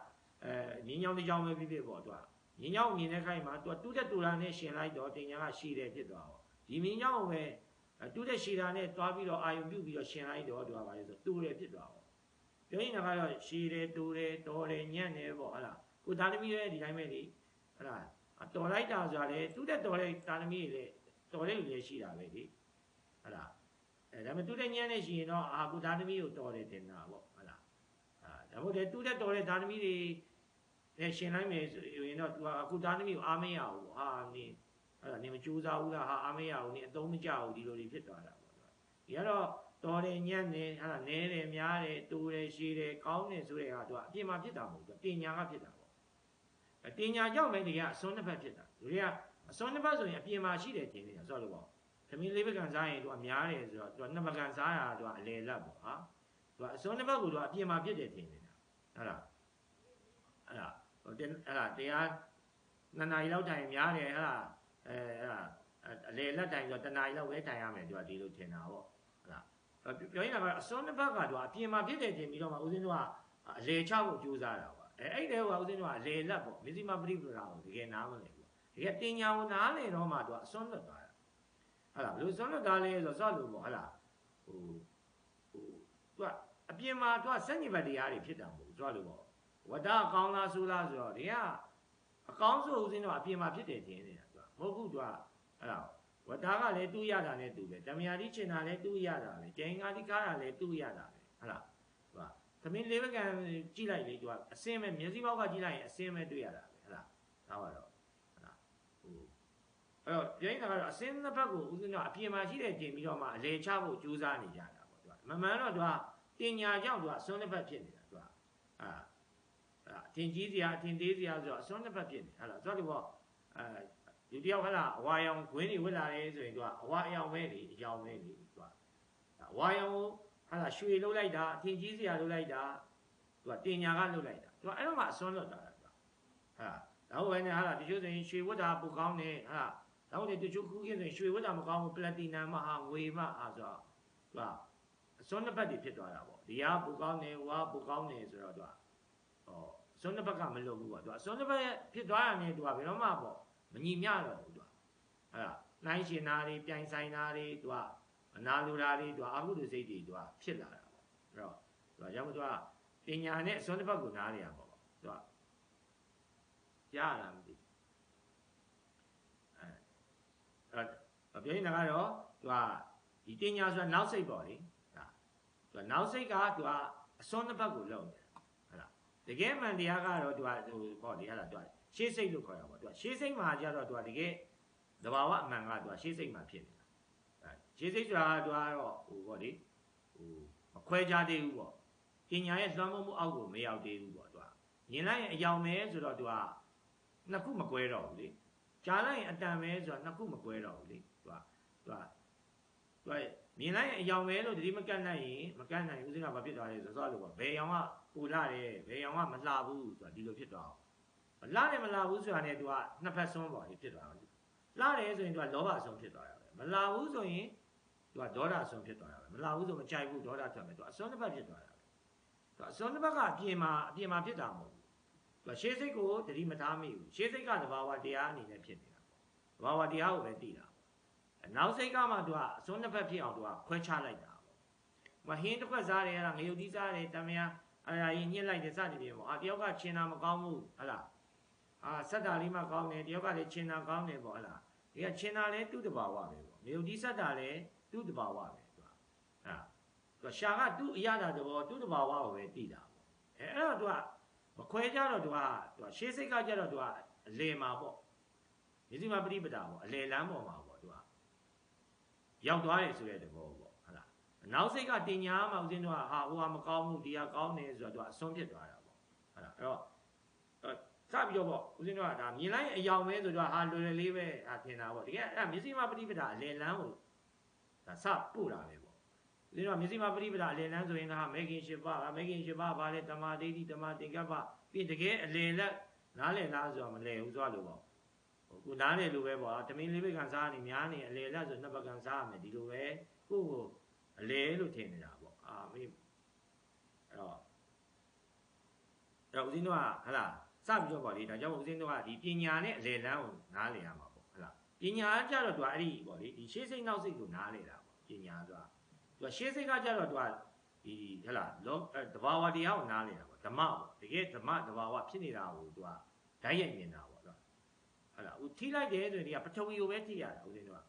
ာငင်းချောင်းတစ်ချောင်းပဲဖြစ်ဖြစ်ပေါ့သူကငင်းချောင်းမြင်တဲ့ခိုင်မှာသူကတူးတဲ့တူတာနဲ့ရှင်လိုက်တော့တင်ညာကရှည်တယ်ဖြစ်သွားတော့ဒီမြင်းချောင်းပဲတူးတဲ့ရှည်တာနဲ့တွားပြီးတော့အာယုံပြုတ်ပြီးတော့ရှင်လိုက်တော့သူကဘာလဲဆိုတူတယ်ဖြစ်သွားတော့ပြောရင်ကတော့ရှည်တယ်တူတယ်တော်တယ်ညံ့တယ်ပေါ့ဟလာကိုသားသမီးရဲ့ဒီတိုင်းပဲလေဟလာတော်လိုက်တာဆိုတာလေတူးတဲ့တော်တဲ့သားသမီးတွေလေတော်တဲ့လူတွေရှိတာပဲလေဟလာဒါပေမဲ့တူးတဲ့ညံ့တဲ့ရှိရင်တော့ကိုသားသမီးကိုတော်တယ်တင်တာပေါ့ဟလာဒါမို့လေတူးတဲ့တော်တဲ့သားသမီးတွေလည်းရှင်လိုက်မယ်ဆိုရင်တော့သူကအခုသားသမီးကိုအားမရဘူးပေါ့နေအဲ့ဒါနေမကြိုးစားဘူးလားအားမရဘူးနေအသုံးမကျဘူးဒီလိုတွေဖြစ်သွားတာပေါ့ဒီကတော့တော်တယ်ညံ့တယ်အဲ့ဒါနဲတယ်များတယ်တူတယ်ရှည်တယ်ကောင်းတယ်ဆိုတဲ့ဟာသူကအပြင်မှာဖြစ်တာမဟုတ်ဘူးတင်ညာကဖြစ်တာပေါ့တင်ညာကြောင့်ပဲဒီကအစွန်းတစ်ဖက်ဖြစ်တာလူတွေကအစွန်းတစ်ဖက်ဆိုရင်အပြင်မှာရှိတယ်တင်နေတာဆိုလို့ပေါ့သမီးလေးပကံစားရင်သူကများတယ်ဆိုတော့သူကနှစ်ပကံစားရသူကအလေလက်ပေါ့ဟာသူကအစွန်းတစ်ဖက်ကိုသူကအပြင်မှာဖြစ်တယ်တင်နေတာဟုတ်လားတရား2 နာရီလောက်တိုင်များတယ်ဟလားအလေလက်တိုင်ဆိုတော့1 နာရီလောက်ပဲတိုင်ရမယ်သူကဒီလိုထင်တာပေါ့ဟုတ်လားပြောရင်ကတော့အစွန်းတစ်ဖက်ကသူကအပြင်မှာဖြစ်တယ်တင်ပြီးတော့မှဦးဇင်းတို့ကအလေချဖို့ကြိုးစားတာပေါ့အဲ့တဲ့ဟိုကဦးဇင်းတို့ကအလေလက်ပေါ့မစ္စည်းမပရိပရာကိုတကယ်နားမလည်ဘူးတကယ်တင်ညာကိုနားလည်တော့မှသူကအစွန်းလွတ်သွားတာဟုတ်လားဘယ်လိုစွန်းလွတ်သွားလဲဆိုတော့စော့လို့ပေါ့ဟုတ်လားသူကအပြင်မှာသူကစက်ညစ်ဘတ်တရားတွေဖြစ်တာမဟုတ်ဘူးစော့လို့ပေါ့ဝတ္တအကောင်းလားဆိုလားဆိုတော့ဒီကအကောင်းဆိုဦးဇင်းတော့အပြင်မှာဖြစ်တယ်တင်နေတာသူကမဟုတ်ဘူးသူကအဲ့ဒါဝတ္တကလည်းတူးရတာနဲ့တူပဲတမယာတိချင်တာလည်းတူးရတာပဲကျင်္ဂါတိကားတာလည်းတူးရတာပဲဟုတ်လားသူက သမင်းလေးဘက်ကကြည့်လိုက်လေသူကအစင်းပဲမျက်စိပေါက်ကကြည့်လိုက်ရင်အစင်းပဲတွေ့ရတာပဲဟလားဒါပါတော့ဟလားဟိုအဲ့တော့ပြိဿကတော့အစင်းတစ်ဖက်ကိုဦးဇင်းတို့အပြင်မှာရှိတဲ့တင်ပြီးတော့မှအလေချဖို့ကြိုးစားနေကြတာပေါ့သူကမမှန်တော့သူကတင်ညာကြောင့်သူကအစွန်းတစ်ဖက်ဖြစ်နေတာသူကအထင်ကြီးစရာအထင်သေးစရာဆိုတော့အစွန်းတစ်ဖက်ဖြစ်နေဟလားဆိုတော့ဒီတယောက်ဟလားအဝါရောင်ခွင်းတွေဝစ်လာတယ်ဆိုရင်သူကအဝါအယောင်ပဲလေအယောင်ပဲလေသူကအဝါရောင်ကိုဟာလာရွှေလှုပ်လိုက်တာအထင်ကြီးစရာလှုပ်လိုက်တာသူကတင်ညာကလှုပ်လိုက်တာသူကအဲ့တော့မှအစွန်းလွတ်တာသူကဟာတော့ဘယ်နဲ့ဟာလာတချို့ဆိုရင်ရွှေဝတ်တာပူကောင်းတယ်ဟာတော့တချို့ခုခင်းဆိုရင်ရွှေဝတ်တာမကောင်းဘူးပလက်တီနမ်မှဟာငွေမှဟာဆိုတော့သူကအစွန်းတစ်ပတ်တွေဖြစ်သွားတာပေါ့ဒီဟာပူကောင်းတယ်ဝါပူကောင်းတယ်ဆိုတော့သူကအစွန်းတစ်ပတ်ကမလွတ်ဘူးပေါ့သူကအစွန်းတစ်ပတ်ဖြစ်သွားရမယ်သူကဘယ်တော့မှပေါ့မညီမျှတော့ဘူးသူကဟာနိုင်ရှင်နာတွေပြိုင်ဆိုင်နာတွေသူကအနာလူဓာတွေသူကအဟုတုစိတ်တွေသူကဖြစ်လာတာပေါ့အဲ့တော့သူကကြောင့်သူကပညာနဲ့အစွန်းတစ်ပတ်ကိုနားရပါပေါ့သူကကြားလာမသိအဲ့ပြောနေတာကတော့သူကဒီပညာဆိုတာနောက်စိတ်ပေါ့လေဒါသူကနောက်စိတ်ကသူကအစွန်းတစ်ပတ်ကိုလုံတယ်ဟုတ်လားတကယ်မှန်တရားကတော့သူကဟိုပေါ့လေဟဲ့လားသူကရှေးစိတ်လို့ခေါ်ရပါပေါ့သူကရှေးစိတ်မှာကြတော့သူကတကယ်သဘာဝအမှန်ကသူကရှေးစိတ်မှာဖြစ်နေတာရှေးစိတ်ဆိုတာသူကတော့ဟိုပေါ့လေဟိုမခွဲခြားသေးဘူးပေါ့ပညာရဲ့လွှမ်းမိုးမှုအောက်ကိုမရောက်သေးဘူးပေါ့သူကမြင်လိုက်ရင်အယောင်ပဲဆိုတော့သူကနှစ်ခုမကွဲတော့ဘူးလေကြားလိုက်ရင်အတန်ပဲဆိုတော့နှစ်ခုမကွဲတော့ဘူးလေသူကမြင်လိုက်ရင်အယောင်ပဲလို့ဒီမကတ်နိုင်ရင်မကတ်နိုင်ဦးစင်းကဘာဖြစ်သွားလဲဆိုတော့လို့ပေါ့ဘယ်အောင်ကပူလာတယ်ဘယ်အောင်ကမလှဘူးဆိုတာဒီလိုဖြစ်သွားအောင်လှတယ်မလှဘူးဆိုတာနဲ့သူကနှစ်ဖက်ဆုံးပေါ့ဖြစ်သွားအောင်လှတယ်ဆိုရင်သူကလောဘဆုံးဖြစ်သွားရပဲမလှဘူးဆိုရင်သူကဒေါသဆုံးဖြစ်သွားရပဲမလှဘူးဆိုမကြိုက်ဘူးဒေါသထွက်မယ်သူအစွန်းတစ်ပတ်ဖြစ်သွားရပဲသူအစွန်းတစ်ပတ်ကအပြင်မှာဖြစ်တာမဟုတ်ဘူးသူရှေးစိတ်ကိုတတိမထားမိဘူးရှေးစိတ်ကသဘာဝတရားအနေနဲ့ဖြစ်နေတာပေါ့သဘာဝတရားကိုပဲသိတာနောက်စိတ်ကမှသူကအစွန်းတစ်ဖက်ဖြစ်အောင်သူကခွဲခြားလိုက်တာပေါ့မဟင်းတစ်ခွက်စားတယ်အဲ့ဒါငရုတ်တီးစားတယ်တမယာအဲ့ဒါကြီးညှစ်လိုက်တယ်စသည်ဖြင့်ပေါ့တယောက်ကချင်တာမကောင်းဘူးဟလားဆက်တာလေးမှကောင်းတယ်တယောက်ကလည်းချင်တာကောင်းတယ်ပေါ့ဟလားဒီကချင်တာလည်းသူ့တဘာဝပဲပေါ့ငရုတ်တီးဆက်တာလည်းသူ့တဘာဝပဲသူကရှာကသူ့အရသာတဘောသူ့တဘာဝကိုပဲသိတာပေါ့အဲ့တော့သူကမခွဲကြတော့သူကရှေးစိတ်ကကြတော့သူကအလယ်မှာပေါ့မြစီမပရိပဒါပေါ့အလယ်လမ်းပေါ်မှာပေါ့သူကရောက်သွားတယ်ဆိုတဲ့သဘောပေါ့ဟုတ်လားနောက်စိတ်ကတင်ညာမှဦးဇင်းတို့ကဟာဟိုဟာမကောင်းဘူးဒီဟာကောင်းတယ်ဆိုတော့သူကအစွန်းဖြစ်သွားတာပေါ့ဟုတ်လားအဲ့တော့စပြီးတော့ပေါ့ဦးဇင်းတို့ကဒါမြင်လိုက်အယောင်ပဲဆိုတော့ဟာလွယ်လွယ်လေးပဲထင်တာပေါ့တကယ်အဲ့မြစီမပရိပဒါအလယ်လမ်းကိုဒါစပို့တာပဲပေါ့ဦးဇင်းတို့ကမြစီမပရိပဒါအလယ်လမ်းဆိုရင်ကမေခင်ရှိပါမေခင်ရှိပါဗာလဲတမာဒိဋ္ဌိတမာသင်္ကပ္ပပြီးတကယ်အလယ်လက်နားလည်လားဆိုတော့မလည်ဘူးဆိုလို့ပေါ့ကိုနားလေလိုပဲပေါ့တမင်းလေးဘက်ကန်စားနေများနေအလေလက်ဆိုနှစ်ဘက်ကန်စားရမယ်ဒီလိုပဲကိုအလေလို့ထင်နေတာပေါ့မေးအဲ့တော့ဦးဇင်းတို့ကဟလားစပြီးတော့ပေါ့လေဒါကြောင့်ဦးဇင်းတို့ကဒီပညာနဲ့အလေလန်းကိုနားလေရမှာပေါ့ဟလားပညာကြတော့သူကအဲ့ဒီပေါ့လေဒီရှေးစိတ်နောက်စိတ်ကိုနားလေတာပေါ့ပညာဆိုတာသူကရှေးစိတ်ကကြတော့သူကဒီဟလားတဘာဝတရားကိုနားလေတာပေါ့ဓမ္မပေါ့တကယ်ဓမ္မတဘာဝဖြစ်နေတာကိုသူကဓာတ်ရိုက်မြင်တာပေါ့ဟုတ်လားဦးထိလိုက်တယ်ဆိုရင်ဒီကပထဝီကိုပဲထိရတာဦးဇင်းတို့က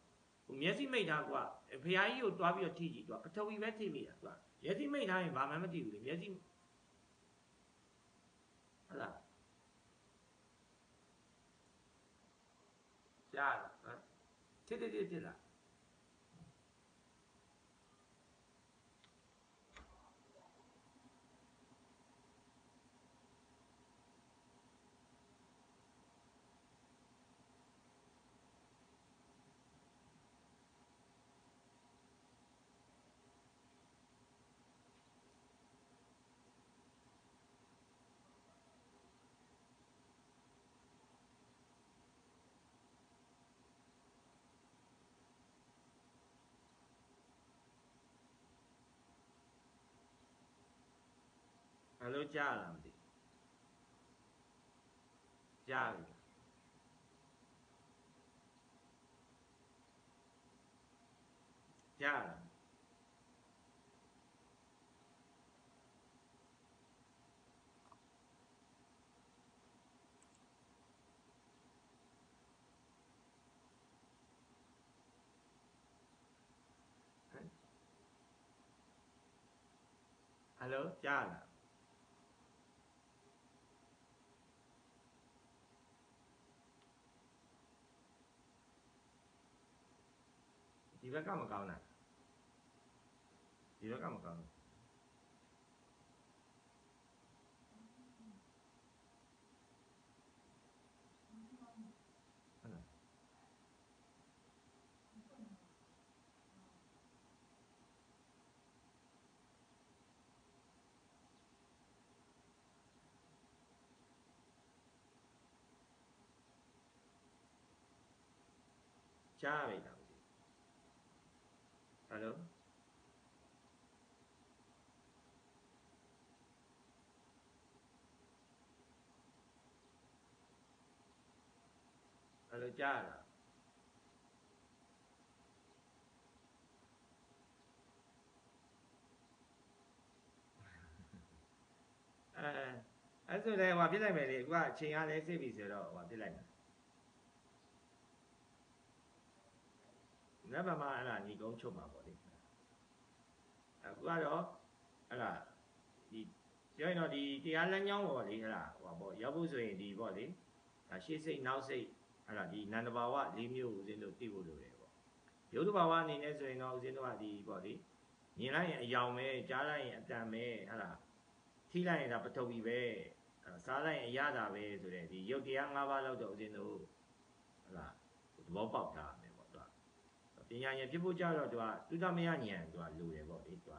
ဟိုမျက်စိမိတ်ထားကွာဖရာကြီးကိုတွားပြီးတော့ထိကြည့်သူကပထဝီပဲထိမိတာသူကမျက်စိမိတ်ထားရင်ဘာမှမသိဘူးလေမျက်စိဟုတ်လားကြားလားဖြစ်လားဘယ်လိုကြားလားမသိကြားပြီကြားလားဟယ်လိုကြားလား ဘက်ကမကောင်းတာဒီဘက်ကမကောင်းဘူးကြားပြီလားဟယ်လိုကြားလားအဲ့ဆိုလည်းဟိုပြစ်လိုက်မယ်လေအခုကအချိန်ကလည်းစိတ်ပြီဆိုတော့ဟိုပြစ်လိုက်မယ်နတ်ဗမာအဲ့ဒါညီကုန်းချုပ်မှာပေါ့လေအခုကတော့အဲ့ဒါဒီပြောရင်တော့ဒီတရားလမ်းကြောင်းပေါ့လေအဲ့ဒါဟိုပေါ့ရောက်ဖို့ဆိုရင်ဒီပေါ့လေဒါရှေ့စိတ်နောက်စိတ်အဲ့ဒါဒီနန္ဒဘာဝ၄မျိုးဦးဇင်းတို့သိဖို့လိုတယ်ပေါ့ရုပ်တဘာဝအနေနဲ့ဆိုရင်တော့ဦးဇင်းတို့ကဒီပေါ့လေမြင်လိုက်ရင်အယောင်ပဲကြားလိုက်ရင်အတန်ပဲအဲ့ဒါထိလိုက်ရင်ဒါပထဝီပဲစားလိုက်ရင်အရသာပဲဆိုတဲ့ဒီရုပ်တရား၅ပါးလောက်တော့ဦးဇင်းတို့ဟုတ်လားသဘောပေါက်ထားမယ်ပေါ့သူကပညာဉာဏ်ဖြစ်ဖို့ကြတော့သူကတုဒ္ဓမယဉာဏ်သူကလိုတယ်ပေါ့လေသူက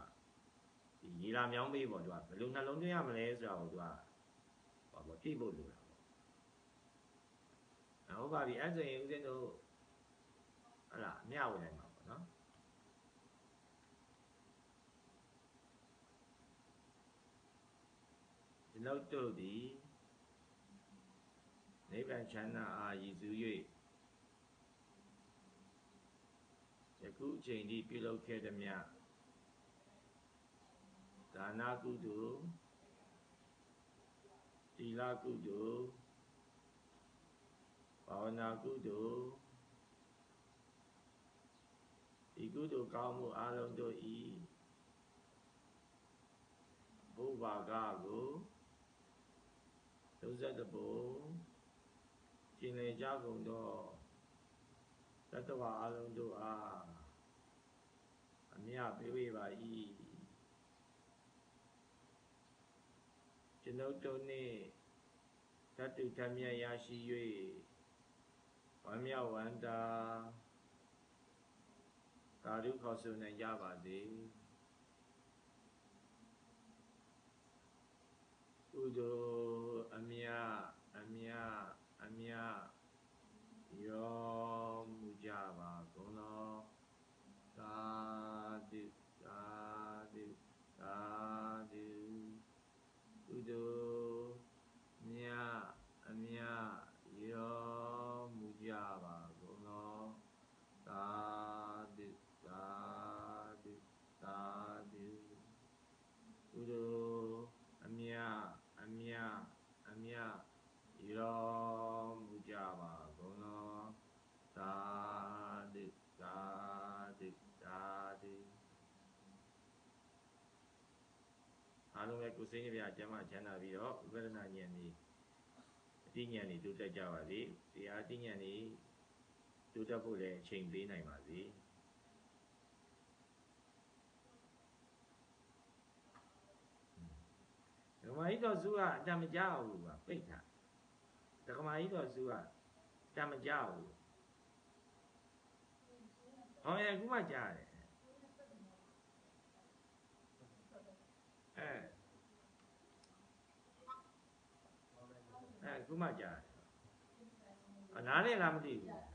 ဒီရေလာမြောင်းပေးပေါ့သူကဘယ်လိုနှလုံးသွင်းရမလဲဆိုတာကိုသူကဟောပေါ့ပြည့်ဖို့လိုတာပေါ့ဟုတ်ပါပြီအဲ့ဆိုရင်ဦးဇင်းတို့ဟုတ်လားမျှဝေလိုက်မှာပေါ့နော်ကျွန်ုပ်တို့သည်နိဗ္ဗာန်ချမ်းသာအားရည်စူး၍ယခုအချိန်ထိပြုလုပ်ခဲ့သည်မြတ်ဒါနကုသိုလ်သီလကုသိုလ်ဘာဝနာကုသိုလ်ဒီကုသိုလ်ကောင်းမှုအလုံးတို့ဤဘုဘာကကို31ပုံကျင်လည်ကြကုန်သောတတ္တဝါအလုံးတို့အားအမြတ်ပေးဝေပါ၏ကျွန်ုပ်တို့နှင့်တတ္တုဓမ္မရရှိ၍ဝမ်းမြောက်ဝမ်းသာကာရုခေါ်ဆိုနိုင်ကြပါစေကုသိုလ်အမြတ်ရောမူကြပါကုန်သောသာဓုသာဓုသာဓုကုသိုလ်မြတ်ရောမူကြပါကုန်သောသာဓုသာဓုသာဓုကုသိုလ်အမြတ်ရောမူကြပါကုန်သောသာဓုသာဓုသာဓုအားလုံးပဲကိုယ်စိတ်နှပြကျမ်းမာချမ်းသာပြီးတော့ဝိပဿနာဉာဏ်ဤအတိဉာဏ်ဤတိုးတက်ကြပါစေတရားအတိဉာဏ်ဤတိုးတက်ဖို့လည်းအချိန်ပေးနိုင်ပါစေဒကမာကြီးတော်စုကအတမကြောက်ဘူးကပိတ်ထားဒကမာကြီးတော်စုကတမကြောက်ဘူးဟောအခုမှကြားတယ်အခုမှကြားတယ်နားနဲ့လားမသိဘူး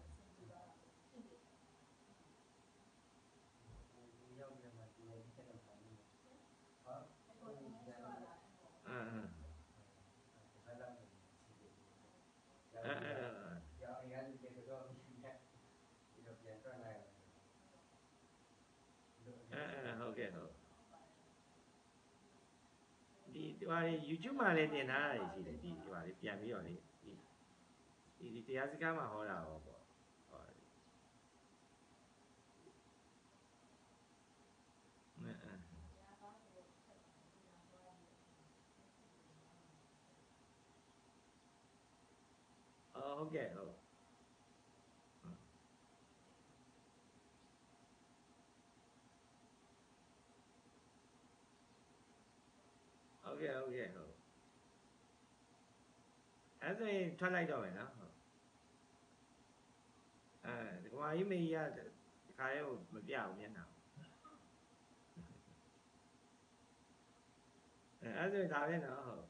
ဟုတ်ကဲ့ဟုတ်ဒီဟာ YouTube မှာလည်းတင်ထားတာရှိတယ်ဒီဟာလေးပြန်ပြီးတော့လေဒီတရားစကားမှာဟောတာဟောပေါ့ဟုတ်ကဲ့ဟုတ် ကဲ့ဟုတ်အဲ့ဆိုရင်ထွက်လိုက်တော့မယ်နော်ဟုတ်ဒီကွာကြီးမေကြီးကဒီခါရဲကိုမပြဘူးမျက်နှာအဲ့ဆိုရင်ဒါပဲနော်ဟုတ်